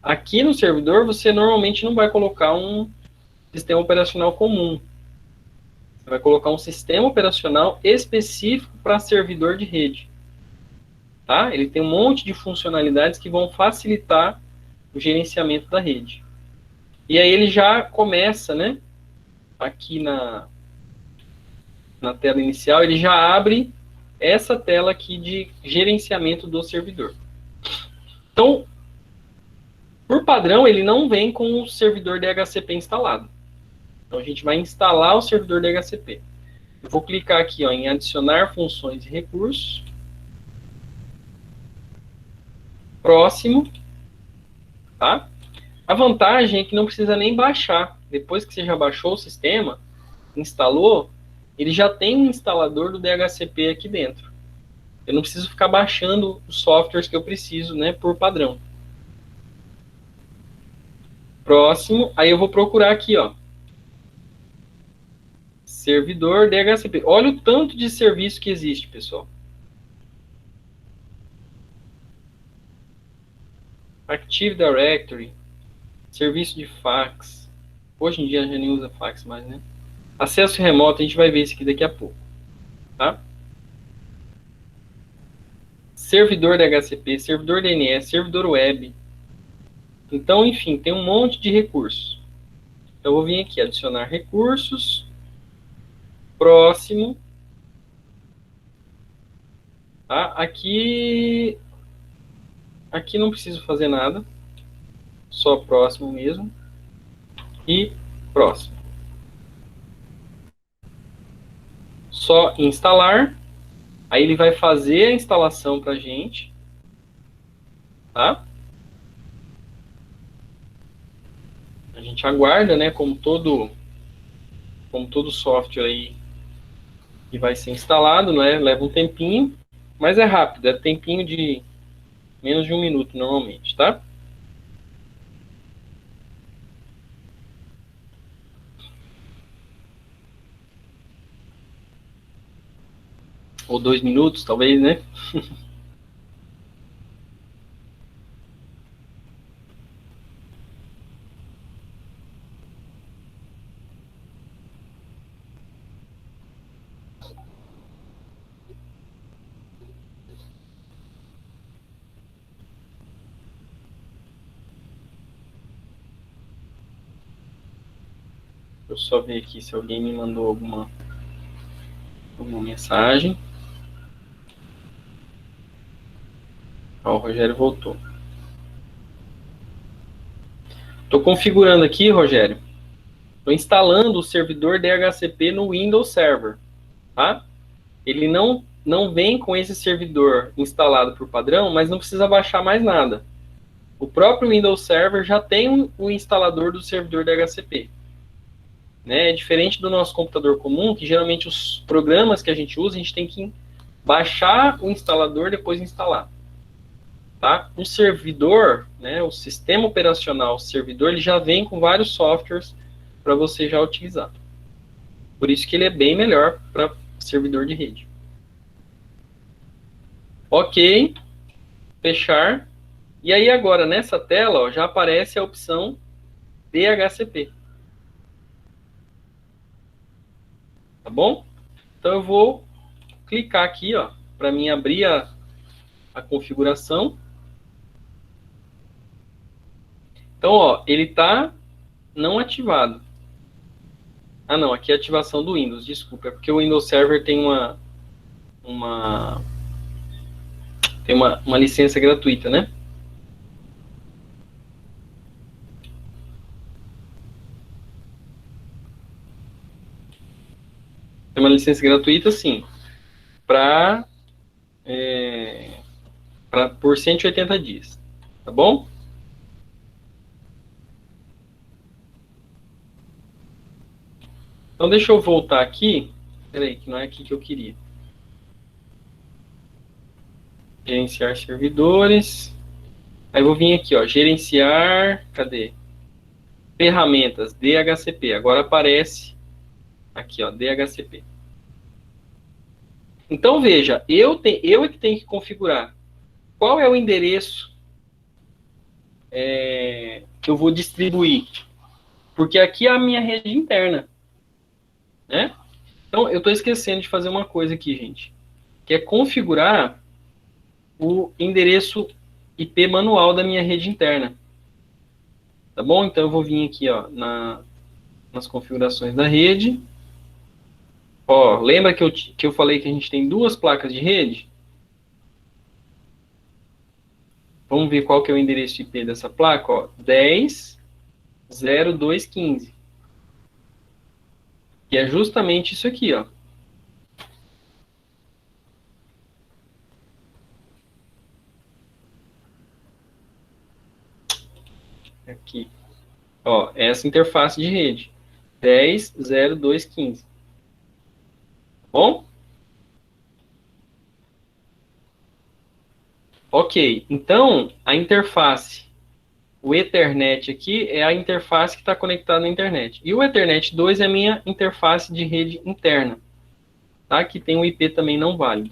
aqui no servidor você normalmente não vai colocar um sistema operacional comum. Você vai colocar um sistema operacional específico para servidor de rede. Tá? Ele tem um monte de funcionalidades que vão facilitar o gerenciamento da rede. E aí ele já começa, né? Aqui na tela inicial, ele já abre essa tela aqui de gerenciamento do servidor. Então, por padrão, ele não vem com o servidor DHCP instalado. Então, a gente vai instalar o servidor DHCP. Eu vou clicar aqui, ó, em adicionar funções e recursos. Próximo. Tá? A vantagem é que não precisa nem baixar. Depois que você já baixou o sistema, instalou, ele já tem um instalador do DHCP aqui dentro. Eu não preciso ficar baixando os softwares que eu preciso, né, por padrão. Próximo, aí eu vou procurar aqui, ó. Servidor DHCP. Olha o tanto de serviço que existe, pessoal. Active Directory, serviço de fax. Hoje em dia a gente nem usa fax mais, né? Acesso remoto, a gente vai ver isso aqui daqui a pouco. Tá? Servidor DHCP, servidor DNS, servidor web. Então, enfim, tem um monte de recursos. Então, eu vou vir aqui, adicionar recursos. Próximo. Tá? Aqui não preciso fazer nada. Só próximo mesmo. E próximo. Só instalar. Aí ele vai fazer a instalação para a gente. Tá? A gente aguarda, né? Como todo software aí que vai ser instalado, né? Leva um tempinho. Mas é rápido, é tempinho de menos de 1 minuto normalmente, tá? Ou 2 minutos, talvez, né? Deixa eu só ver aqui se alguém me mandou alguma mensagem. Ó, o Rogério voltou. Estou configurando aqui, Rogério. Estou instalando o servidor DHCP no Windows Server, tá? Ele não vem com esse servidor instalado por padrão, mas não precisa baixar mais nada. O próprio Windows Server já tem o instalador do servidor DHCP. Né? É diferente do nosso computador comum, que geralmente os programas que a gente usa, a gente tem que baixar o instalador e depois instalar. Tá? O servidor, né, o sistema operacional, o servidor, ele já vem com vários softwares para você já utilizar. Por isso que ele é bem melhor para servidor de rede. Ok, fechar. E aí agora nessa tela ó, já aparece a opção DHCP. Tá bom? Então eu vou clicar aqui ó, para mim abrir a configuração. Então, ó, ele está não ativado. Ah, não, aqui é a ativação do Windows, desculpa. É porque o Windows Server tem uma licença gratuita, né? Tem uma licença gratuita, sim, por 180 dias, tá bom? Então, deixa eu voltar aqui. Peraí, que não é aqui que eu queria. Gerenciar servidores. Aí eu vou vir aqui, ó, gerenciar, cadê? Ferramentas, DHCP. Agora aparece aqui, ó, DHCP. Então, veja, eu é que tenho que configurar qual é o endereço que eu vou distribuir. Porque aqui é a minha rede interna. Né? Então, eu estou esquecendo de fazer uma coisa aqui, gente. Que é configurar o endereço IP manual da minha rede interna. Tá bom? Então, eu vou vir aqui ó, nas configurações da rede. Ó, lembra que eu falei que a gente tem duas placas de rede? Vamos ver qual que é o endereço IP dessa placa. Ó, 10.02.15. E é justamente isso aqui, ó. Aqui. Ó, essa interface de rede. 10.02.15. Bom? Ok, então a interface, o Ethernet aqui é a interface que está conectada na internet. E o Ethernet 2 é a minha interface de rede interna, tá? Que tem um IP também não válido.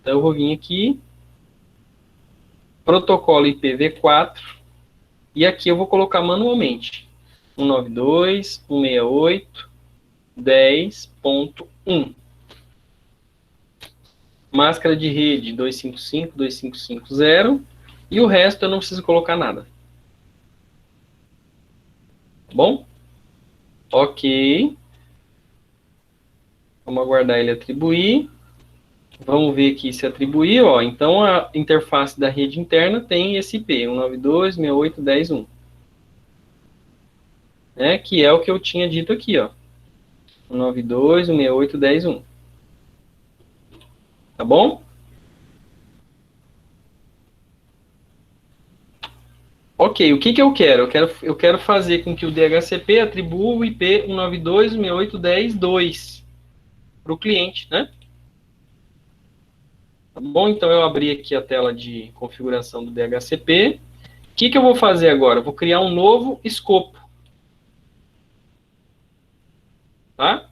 Então eu vou vir aqui, protocolo IPv4, e aqui eu vou colocar manualmente 192.168.10.1. Máscara de rede 255, 2550, e o resto eu não preciso colocar nada. Tá bom? Ok. Vamos aguardar ele atribuir. Vamos ver aqui se atribuir. Ó. Então, a interface da rede interna tem esse IP, 192.168.10.1. Né? Que é o que eu tinha dito aqui. Ó. 192.168.10.1. Tá bom? Ok, o que eu quero? Eu quero fazer com que o DHCP atribua o IP 192.168.10.2 para o cliente, né? Tá bom? Então, eu abri aqui a tela de configuração do DHCP. O que eu vou fazer agora? Eu vou criar um novo escopo. Tá?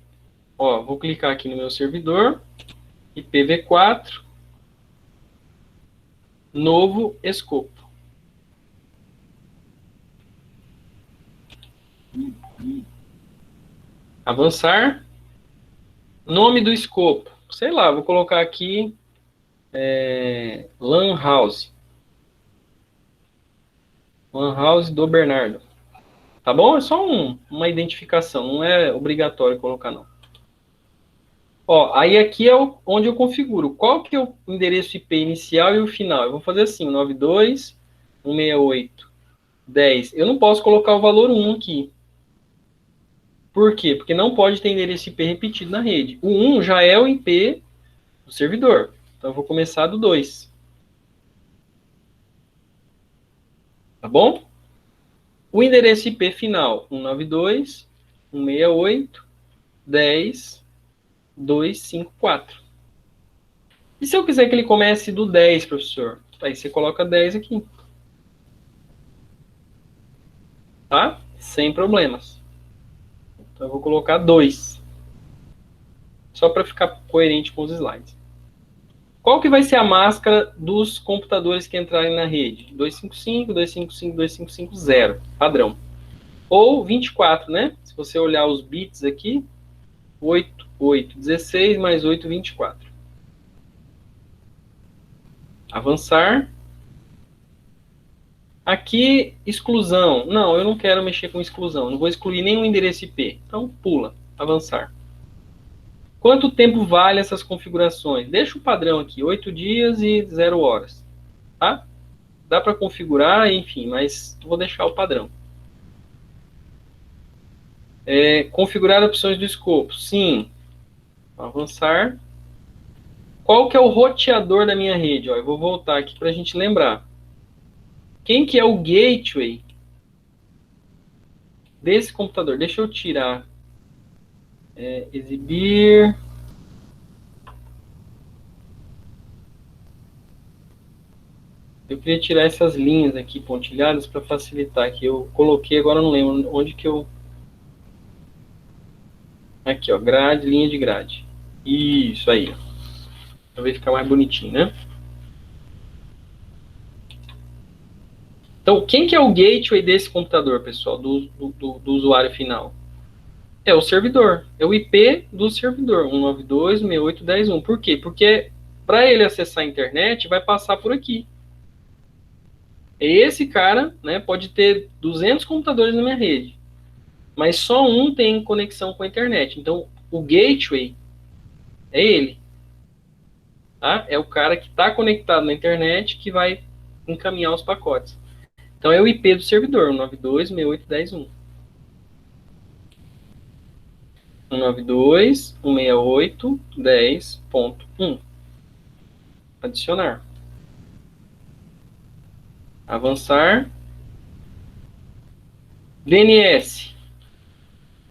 Ó, vou clicar aqui no meu servidor, IPv4, novo escopo. Avançar. Nome do escopo. Sei lá, vou colocar aqui Lan House. Lan House do Bernardo. Tá bom? É só uma identificação, não é obrigatório colocar não. Ó, aí aqui é onde eu configuro. Qual que é o endereço IP inicial e o final? Eu vou fazer assim, 92.168.10. Eu não posso colocar o valor 1 aqui. Por quê? Porque não pode ter endereço IP repetido na rede. O 1 já é o IP do servidor. Então eu vou começar do 2. Tá bom? O endereço IP final, 192.168.10.254. E se eu quiser que ele comece do 10, professor? Aí você coloca 10 aqui. Tá? Sem problemas. Então eu vou colocar 2. Só para ficar coerente com os slides. Qual que vai ser a máscara dos computadores que entrarem na rede? 255, 255, 2550, padrão. Ou 24, né? Se você olhar os bits aqui, 8, 8, 16 mais 8, 24. Avançar. Aqui, exclusão. Não, eu não quero mexer com exclusão. Não vou excluir nenhum endereço IP. Então, pula. Avançar. Quanto tempo vale essas configurações? Deixa o padrão aqui, 8 dias e 0 horas. Tá? Dá para configurar, enfim, mas vou deixar o padrão. Configurar opções do escopo. Sim. Avançar. Qual que é o roteador da minha rede? Ó, eu vou voltar aqui para a gente lembrar. Quem que é o gateway desse computador? Deixa eu tirar. Exibir. Eu queria tirar essas linhas aqui pontilhadas para facilitar aqui. Eu coloquei, agora não lembro onde que eu... Aqui, ó, grade, linha de grade. Isso aí. Para ver ficar mais bonitinho, né? Então, quem que é o gateway desse computador, pessoal, do usuário final? É o servidor. É o IP do servidor, 192.168.10.1. Por quê? Porque para ele acessar a internet, vai passar por aqui. Esse cara, né, pode ter 200 computadores na minha rede, mas só um tem conexão com a internet. Então, o gateway é ele. Tá? É o cara que está conectado na internet que vai encaminhar os pacotes. Então, é o IP do servidor, 192.168.10.1. 192.168.10.1. Adicionar. Avançar. DNS.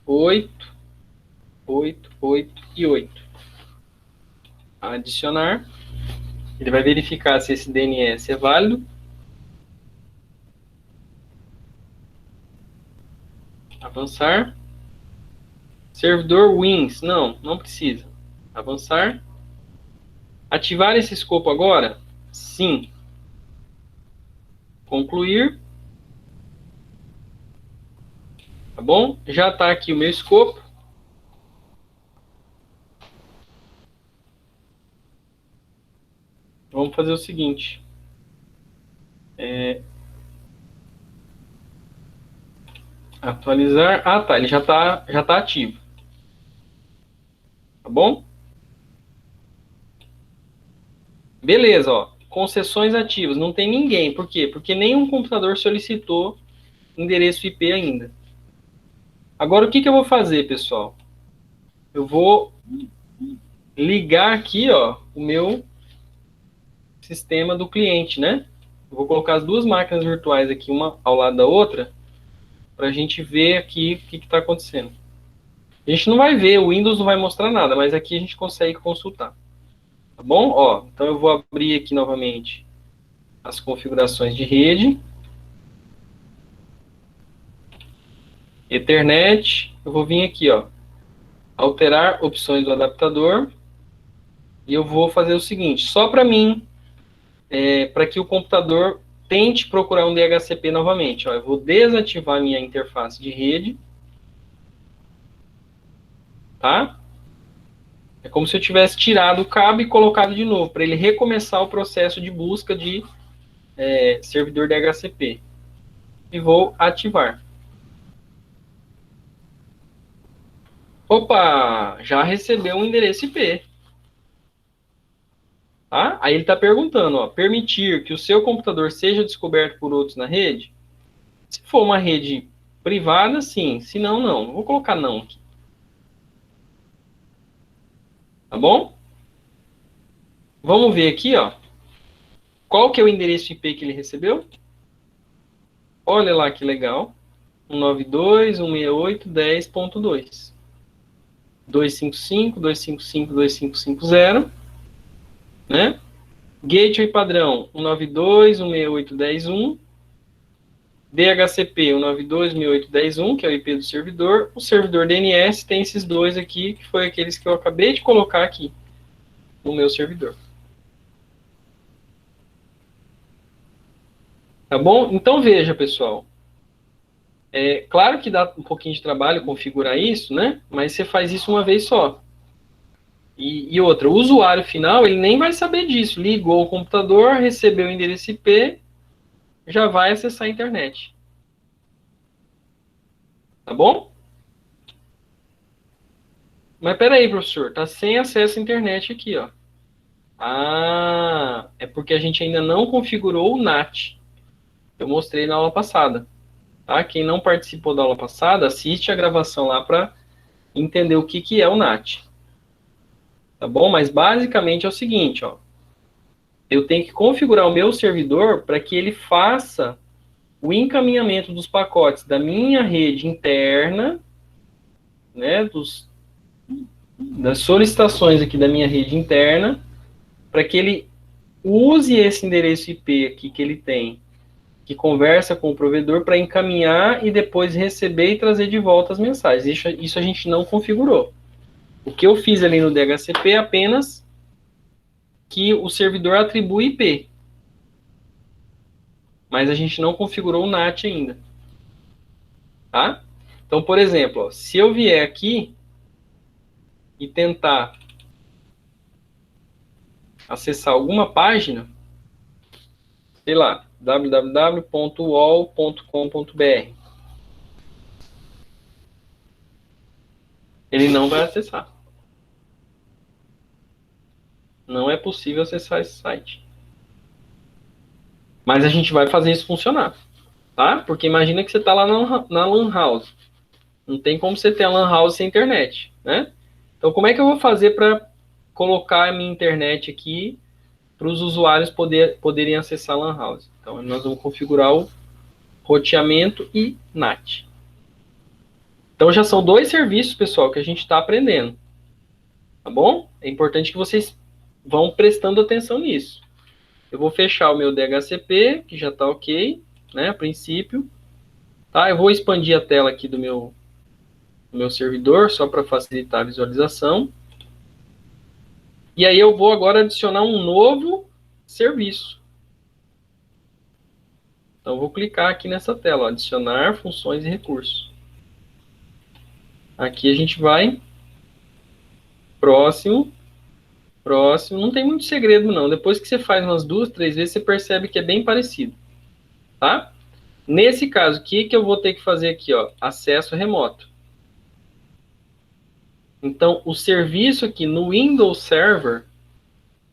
8, 8, 8 e 8. Adicionar. Ele vai verificar se esse DNS é válido. Avançar. Servidor Wins. Não, não precisa. Avançar. Ativar esse escopo agora? Sim. Concluir. Tá bom? Já está aqui o meu escopo. Vamos fazer o seguinte. Atualizar. Ah, tá. Ele já tá ativo. Tá bom? Beleza, ó. Concessões ativas. Não tem ninguém. Por quê? Porque nenhum computador solicitou endereço IP ainda. Agora, o que eu vou fazer, pessoal? Eu vou ligar aqui, ó, o meu sistema do cliente, né? Eu vou colocar as duas máquinas virtuais aqui, uma ao lado da outra, para a gente ver aqui o que está acontecendo. A gente não vai ver, o Windows não vai mostrar nada, mas aqui a gente consegue consultar. Tá bom? Ó, então eu vou abrir aqui novamente as configurações de rede. Ethernet. Eu vou vir aqui, ó, alterar opções do adaptador. E eu vou fazer o seguinte, só para mim, para que o computador tente procurar um DHCP novamente. Ó, eu vou desativar minha interface de rede. Tá? É como se eu tivesse tirado o cabo e colocado de novo, para ele recomeçar o processo de busca de servidor DHCP. E vou ativar. Opa, já recebeu um endereço IP. Tá? Aí ele está perguntando, ó, permitir que o seu computador seja descoberto por outros na rede? Se for uma rede privada, sim. Se não, não. Vou colocar não aqui. Tá bom? Vamos ver aqui, ó. Qual que é o endereço IP que ele recebeu? Olha lá que legal. 192.168.10.2. 255, 255, 2550, né? Gateway padrão 192.168.10.1. DHCP 192.168.10.1, que é o IP do servidor. O servidor DNS tem esses dois aqui, que foi aqueles que eu acabei de colocar aqui no meu servidor. Tá bom? Então veja, pessoal. É claro que dá um pouquinho de trabalho configurar isso, né? Mas você faz isso uma vez só. E outra, o usuário final, ele nem vai saber disso. Ligou o computador, recebeu o endereço IP, já vai acessar a internet. Tá bom? Mas peraí, professor, tá sem acesso à internet aqui, ó. Ah, é porque a gente ainda não configurou o NAT. Eu mostrei na aula passada. Tá? Quem não participou da aula passada, assiste a gravação lá para entender o que é o NAT. Tá bom? Mas basicamente é o seguinte, ó. Eu tenho que configurar o meu servidor para que ele faça o encaminhamento dos pacotes da minha rede interna, né, das solicitações aqui da minha rede interna, para que ele use esse endereço IP aqui que ele tem, que conversa com o provedor, para encaminhar e depois receber e trazer de volta as mensagens. Isso a gente não configurou. O que eu fiz ali no DHCP é apenas que o servidor atribui IP. Mas a gente não configurou o NAT ainda. Tá? Então, por exemplo, ó, se eu vier aqui e tentar acessar alguma página, sei lá, www.uol.com.br, ele não vai acessar. Não é possível acessar esse site. Mas a gente vai fazer isso funcionar, tá? Porque imagina que você está lá na Lan House. Não tem como você ter a Lan House sem internet, né? Então, como é que eu vou fazer para colocar a minha internet aqui para os usuários poderem acessar a Lan House? Então, nós vamos configurar o roteamento e NAT. Então, já são dois serviços, pessoal, que a gente está aprendendo. Tá bom? É importante que vocês vão prestando atenção nisso. Eu vou fechar o meu DHCP, que já está ok, né, a princípio. Tá? Eu vou expandir a tela aqui do meu servidor, só para facilitar a visualização. E aí eu vou agora adicionar um novo serviço. Então, eu vou clicar aqui nessa tela, ó, adicionar funções e recursos. Aqui a gente vai, próximo, próximo. Não tem muito segredo, não. Depois que você faz umas 2, 3 vezes, você percebe que é bem parecido. Tá? Nesse caso, o que eu vou ter que fazer aqui? Ó, acesso remoto. Então, o serviço aqui no Windows Server,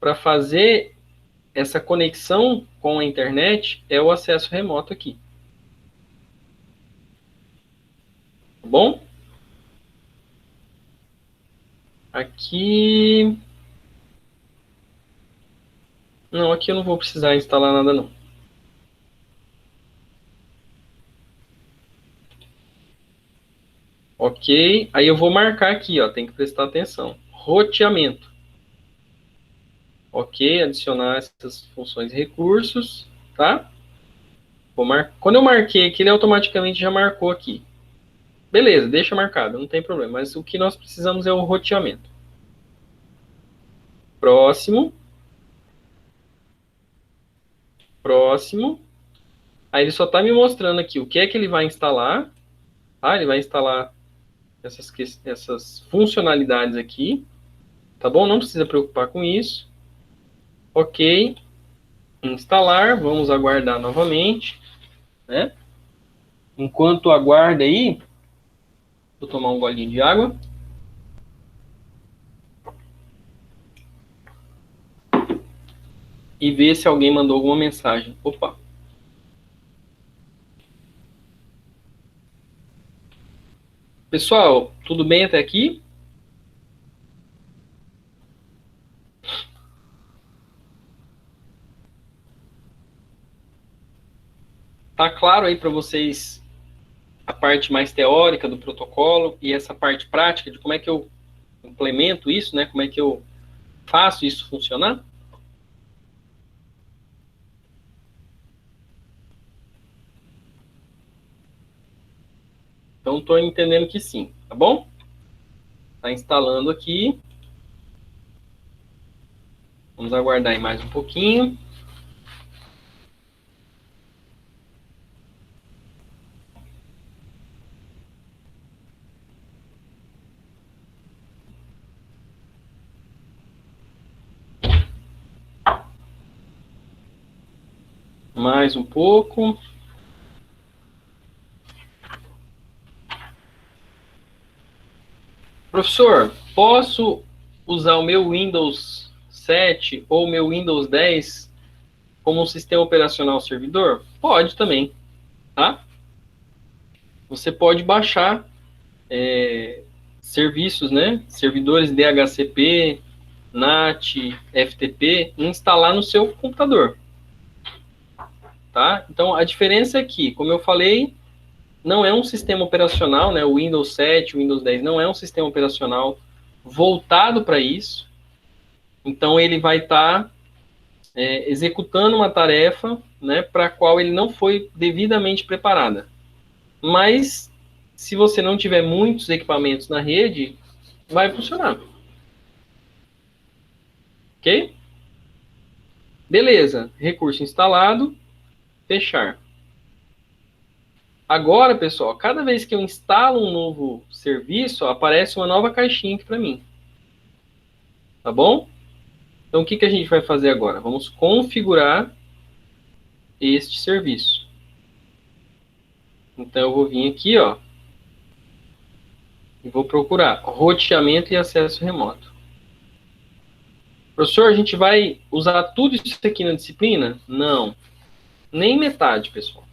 para fazer essa conexão com a internet, é o acesso remoto aqui. Tá bom? Aqui... Não, aqui eu não vou precisar instalar nada, não. Ok, aí eu vou marcar aqui, ó, tem que prestar atenção. Roteamento. Ok, adicionar essas funções e recursos, tá? Quando eu marquei aqui, ele automaticamente já marcou aqui. Beleza, deixa marcado, não tem problema. Mas o que nós precisamos é o roteamento. Próximo. Próximo. Aí ele só está me mostrando aqui o que é que ele vai instalar. Tá? Ele vai instalar essas funcionalidades aqui. Tá bom? Não precisa preocupar com isso. Ok. Instalar. Vamos aguardar novamente. Né? Enquanto aguarda aí, vou tomar um golinho de água. E ver se alguém mandou alguma mensagem. Opa. Pessoal, tudo bem até aqui? Tá claro aí para vocês a parte mais teórica do protocolo e essa parte prática de como é que eu implemento isso, né? Como é que eu faço isso funcionar? Então, estou entendendo que sim, tá bom? Está instalando aqui. Vamos aguardar aí mais um pouquinho. Mais um pouco. Professor, posso usar o meu Windows 7 ou o meu Windows 10 como um sistema operacional servidor? Pode também, tá? Você pode baixar serviços, né? Servidores DHCP, NAT, FTP, e instalar no seu computador, tá? Então, a diferença é que, como eu falei, não é um sistema operacional, né? O Windows 7, o Windows 10 não é um sistema operacional voltado para isso. Então, ele vai estar executando uma tarefa, né, para a qual ele não foi devidamente preparada. Mas, se você não tiver muitos equipamentos na rede, vai funcionar. Ok? Beleza. Recurso instalado. Fechar. Agora, pessoal, cada vez que eu instalo um novo serviço, aparece uma nova caixinha aqui para mim. Tá bom? Então, o que a gente vai fazer agora? Vamos configurar este serviço. Então, eu vou vir aqui, ó, e vou procurar roteamento e acesso remoto. Professor, a gente vai usar tudo isso aqui na disciplina? Não. Nem metade, pessoal.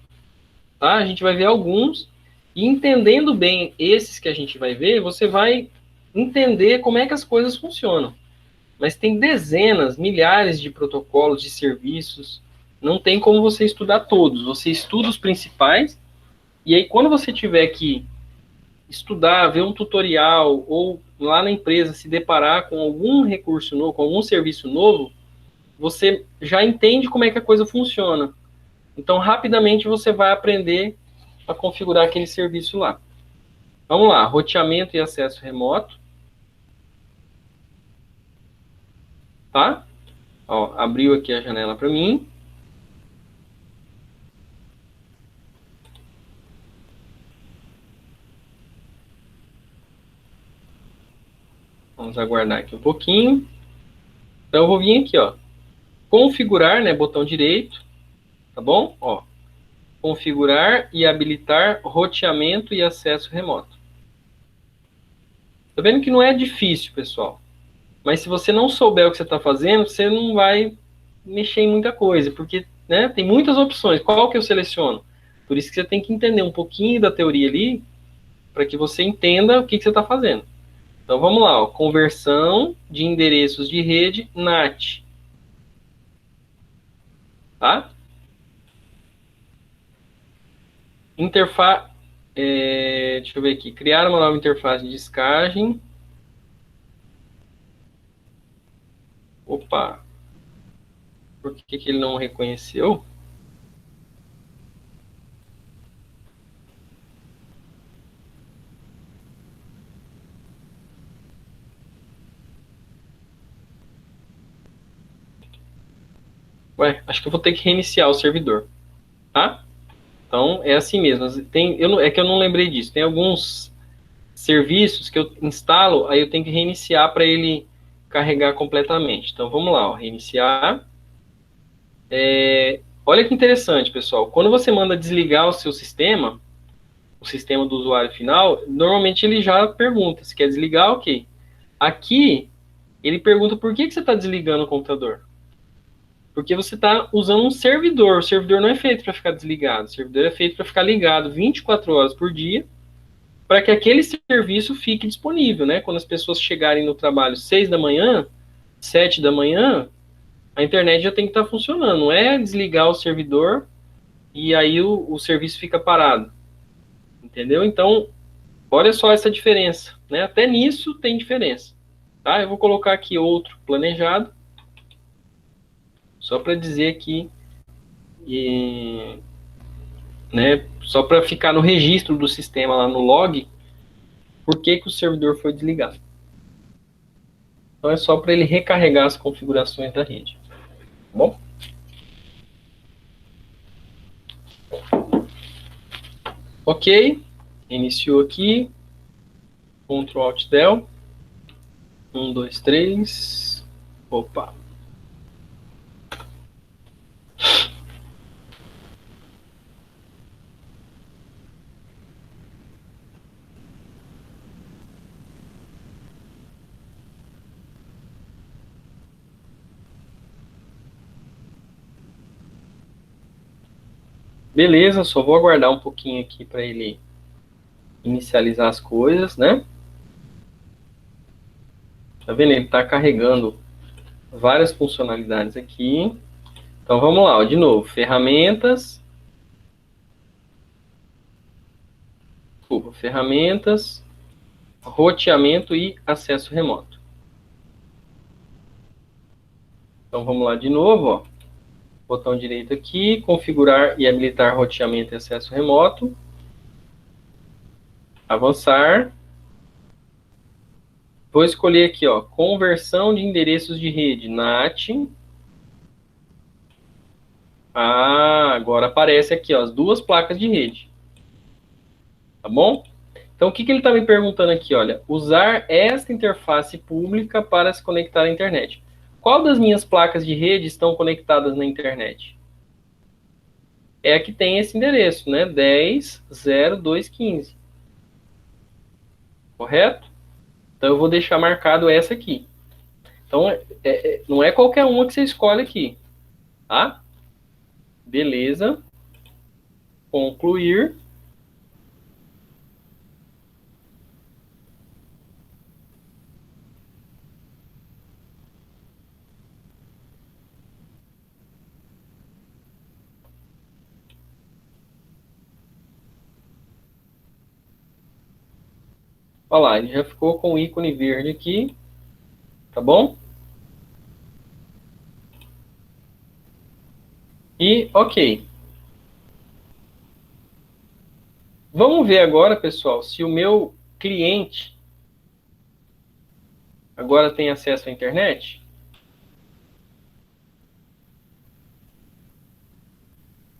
Tá? A gente vai ver alguns, e entendendo bem esses que a gente vai ver, você vai entender como é que as coisas funcionam. Mas tem dezenas, milhares de protocolos, de serviços. Não tem como você estudar todos. Você estuda os principais, e aí quando você tiver que estudar, ver um tutorial, ou lá na empresa se deparar com algum recurso novo, com algum serviço novo, você já entende como é que a coisa funciona. Então, rapidamente você vai aprender a configurar aquele serviço lá. Vamos lá, roteamento e acesso remoto. Tá? Ó, abriu aqui a janela para mim. Vamos aguardar aqui um pouquinho. Então, eu vou vir aqui, ó. Configurar, né? Botão direito. Tá bom? Ó. Configurar e habilitar roteamento e acesso remoto. Tá vendo que não é difícil, pessoal. Mas se você não souber o que você está fazendo, você não vai mexer em muita coisa, porque, né, tem muitas opções. Qual que eu seleciono? Por isso que você tem que entender um pouquinho da teoria ali, para que você entenda o que você está fazendo. Então vamos lá, ó, conversão de endereços de rede NAT. Tá? Interface. Deixa eu ver aqui. Criar uma nova interface de descagem. Opa. Por que que ele não reconheceu? Ué, acho que eu vou ter que reiniciar o servidor, tá? Então, é assim mesmo. É que eu não lembrei disso. Tem alguns serviços que eu instalo, aí eu tenho que reiniciar para ele carregar completamente. Então, vamos lá, ó, reiniciar. Olha que interessante, pessoal. Quando você manda desligar o seu sistema, o sistema do usuário final, normalmente ele já pergunta se quer desligar, ok. Aqui, ele pergunta por que você está desligando o computador. Porque você está usando um servidor. O servidor não é feito para ficar desligado. O servidor é feito para ficar ligado 24 horas por dia, para que aquele serviço fique disponível, né? Quando as pessoas chegarem no trabalho 6 da manhã, 7 da manhã, a internet já tem que estar funcionando. Não é desligar o servidor e aí o serviço fica parado. Entendeu? Então, olha só essa diferença, né? Até nisso tem diferença. Tá? Eu vou colocar aqui outro planejado, só para dizer aqui, né? Só para ficar no registro do sistema lá no log, por que que o servidor foi desligado. Então é só para ele recarregar as configurações da rede. Tá bom? Ok, iniciou aqui, Ctrl Alt Del, 1, 2, 3, opa. Beleza, só vou aguardar um pouquinho aqui para ele inicializar as coisas, né? Tá vendo? Ele está carregando várias funcionalidades aqui. Então vamos lá, ó, de novo, ferramentas. Desculpa, ferramentas, roteamento e acesso remoto. Então vamos lá de novo, ó. Botão direito aqui, configurar e habilitar roteamento e acesso remoto. Avançar. Vou escolher aqui, ó, conversão de endereços de rede, NAT. Ah, agora aparece aqui, ó, as duas placas de rede. Tá bom? Então, o que que ele está me perguntando aqui? Olha, usar esta interface pública para se conectar à internet. Qual das minhas placas de rede estão conectadas na internet? É a que tem esse endereço, né? 10.0.2.15. Correto? Então, eu vou deixar marcado essa aqui. Então, não é qualquer uma que você escolhe aqui. Tá? Beleza. Concluir. Olha lá, ele já ficou com o ícone verde aqui. Tá bom? E, ok. Vamos ver agora, pessoal, se o meu cliente agora tem acesso à internet.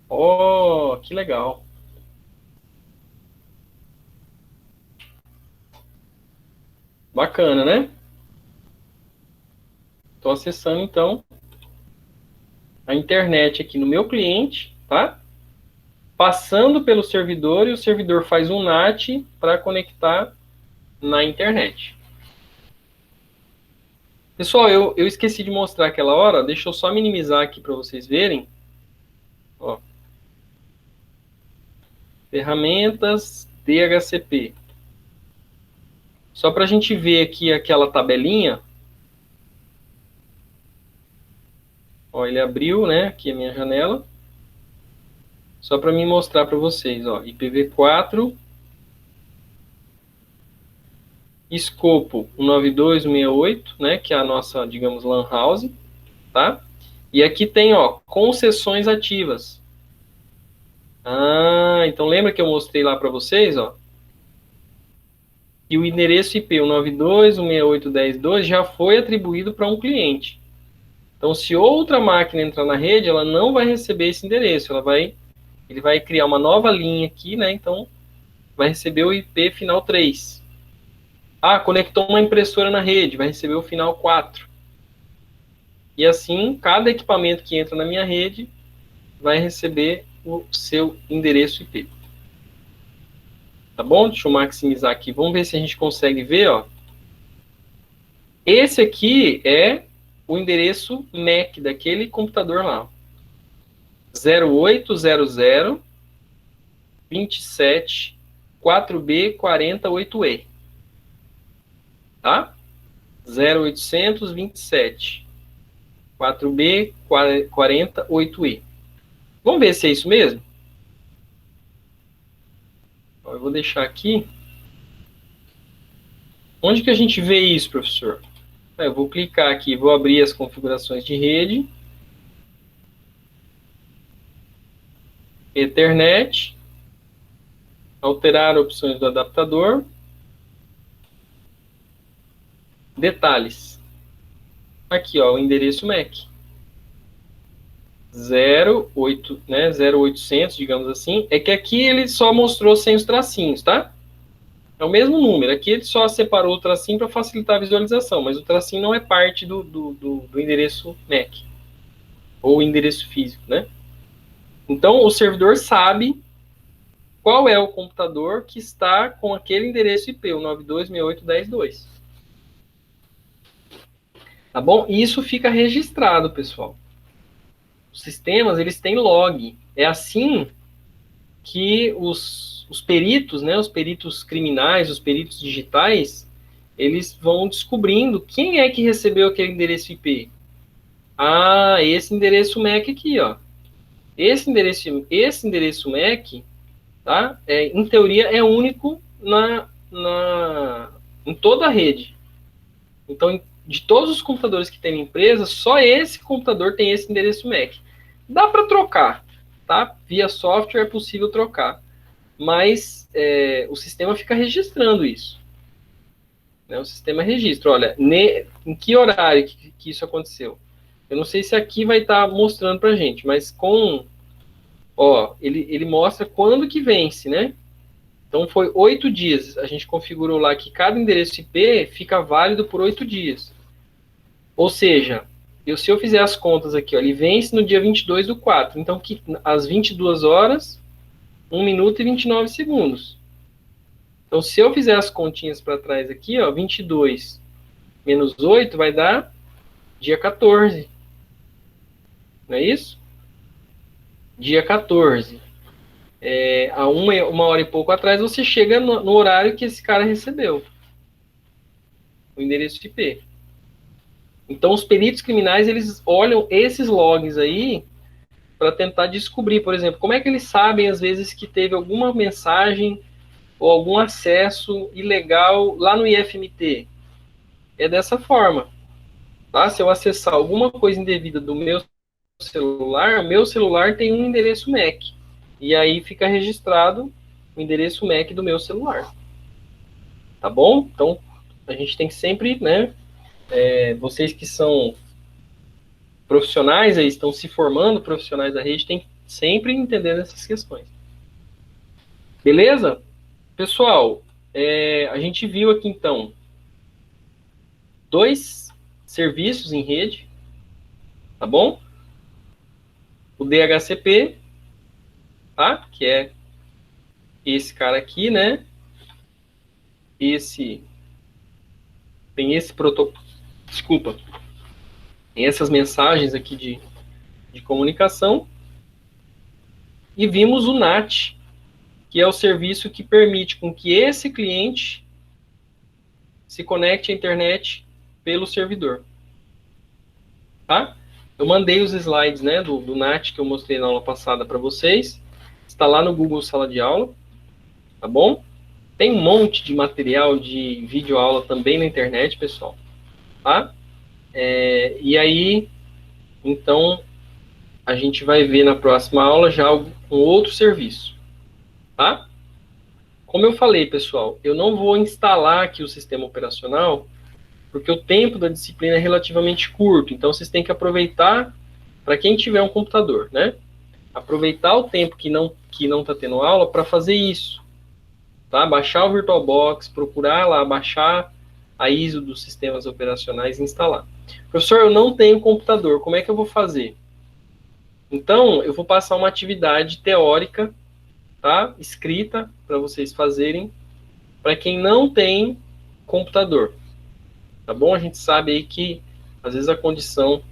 Oh, que legal. Bacana, né? Estou acessando, então, a internet aqui no meu cliente, tá? Passando pelo servidor e o servidor faz um NAT para conectar na internet. Pessoal, eu esqueci de mostrar aquela hora. Deixa eu só minimizar aqui para vocês verem. Ó. Ferramentas DHCP. Só para a gente ver aqui aquela tabelinha. Ó, ele abriu, né? Aqui a minha janela. Só para me mostrar para vocês, ó. IPv4. Escopo 192.168, né? Que é a nossa, digamos, LAN house, tá? E aqui tem, ó, concessões ativas. Ah, então lembra que eu mostrei lá para vocês, ó? E o endereço IP 192.168.10.2 já foi atribuído para um cliente. Então, se outra máquina entrar na rede, ela não vai receber esse endereço. Ele vai criar uma nova linha aqui, né? Então, vai receber o IP final 3. Ah, conectou uma impressora na rede, vai receber o final 4. E assim, cada equipamento que entra na minha rede vai receber o seu endereço IP. Tá bom? Deixa eu maximizar aqui. Vamos ver se a gente consegue ver, ó. Esse aqui é o endereço MAC daquele computador lá. 0800 27 4B48E. Tá? 0800 27 4B48E. Vamos ver se é isso mesmo? Eu vou deixar aqui. Onde que a gente vê isso, professor? Eu vou clicar aqui, vou abrir as configurações de rede. Ethernet. Alterar opções do adaptador. Detalhes. Aqui, ó, o endereço MAC. 0800, digamos assim. É que aqui ele só mostrou sem os tracinhos, tá? É o mesmo número. Aqui ele só separou o tracinho para facilitar a visualização, mas o tracinho não é parte do endereço MAC. Ou endereço físico, né? Então, o servidor sabe qual é o computador que está com aquele endereço IP, o 92.168.10.2. Tá bom? E isso fica registrado, pessoal. Os sistemas, eles têm log. É assim que os peritos, né, os peritos criminais, os peritos digitais, eles vão descobrindo quem é que recebeu aquele endereço IP. Ah, esse endereço MAC aqui, ó. Esse endereço MAC, tá? Em teoria, é único em toda a rede. Então, de todos os computadores que tem na empresa, só esse computador tem esse endereço MAC. Dá para trocar, tá? Via software é possível trocar, mas o sistema fica registrando isso. Né? O sistema registra, olha, em que horário que isso aconteceu. Eu não sei se aqui vai estar mostrando para a gente, mas ele mostra quando que vence, né? Então foi 8 dias. A gente configurou lá que cada endereço IP fica válido por 8 dias. Ou seja, se eu fizer as contas aqui, ó, ele vence no dia 22/4. Então, às 22 horas, 1 minuto e 29 segundos. Então, se eu fizer as continhas para trás aqui, ó, 22 menos 8 vai dar dia 14. Não é isso? Dia 14. A uma hora e pouco atrás, você chega no horário que esse cara recebeu. O endereço IP. Então, os peritos criminais, eles olham esses logs aí para tentar descobrir, por exemplo, como é que eles sabem, às vezes, que teve alguma mensagem ou algum acesso ilegal lá no IFMT. É dessa forma. Tá? Se eu acessar alguma coisa indevida do meu celular tem um endereço MAC. E aí fica registrado o endereço MAC do meu celular. Tá bom? Então, a gente tem que sempre, né? Vocês que são profissionais aí, estão se formando, profissionais da rede, tem que sempre entender essas questões. Beleza? Pessoal, a gente viu aqui, então, 2 serviços em rede, tá bom? O DHCP, tá? Que é esse cara aqui, né? Tem esse protocolo, desculpa, tem essas mensagens aqui de comunicação. E vimos o NAT, que é o serviço que permite com que esse cliente se conecte à internet pelo servidor. Tá? Eu mandei os slides, né, do NAT que eu mostrei na aula passada para vocês. Está lá no Google Sala de Aula. Tá bom? Tem um monte de material de videoaula também na internet, pessoal. Tá? E aí, Então, a gente vai ver na próxima aula já um outro serviço, tá? Como eu falei, pessoal, eu não vou instalar aqui o sistema operacional, porque o tempo da disciplina é relativamente curto, então vocês têm que aproveitar, para quem tiver um computador, né? Aproveitar o tempo que não está tendo aula para fazer isso, tá? Baixar o VirtualBox, procurar lá, baixar a ISO dos sistemas operacionais e instalar. Professor, eu não tenho computador, como é que eu vou fazer? Então, eu vou passar uma atividade teórica, tá? Escrita, para vocês fazerem, para quem não tem computador, tá bom? A gente sabe aí que, às vezes, a condição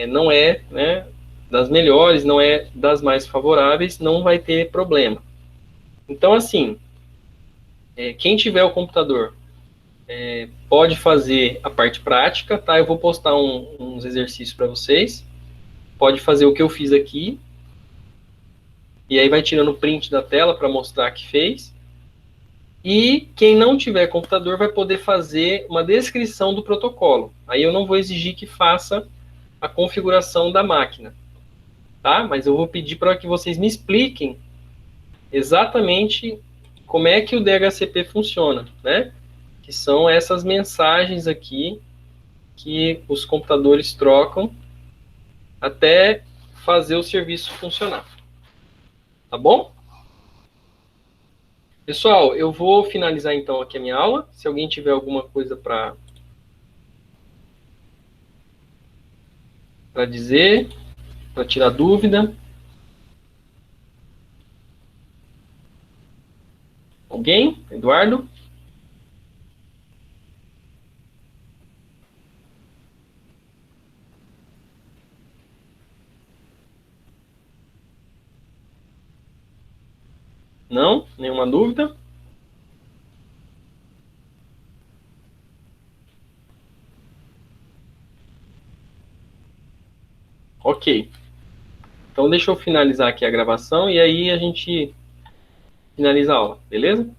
não é, né, das melhores, não é das mais favoráveis, não vai ter problema. Então, assim, quem tiver o computador pode fazer a parte prática, tá? Eu vou postar uns exercícios para vocês. Pode fazer o que eu fiz aqui. E aí vai tirando print da tela para mostrar que fez. E quem não tiver computador vai poder fazer uma descrição do protocolo. Aí eu não vou exigir que faça a configuração da máquina, tá? Mas eu vou pedir para que vocês me expliquem exatamente como é que o DHCP funciona, né? Que são essas mensagens aqui que os computadores trocam até fazer o serviço funcionar. Tá bom? Pessoal, eu vou finalizar então aqui a minha aula. Se alguém tiver alguma coisa para dizer, para tirar dúvida. Alguém? Eduardo? Não? Nenhuma dúvida? Ok. Então deixa eu finalizar aqui a gravação e aí a gente finaliza a aula, beleza?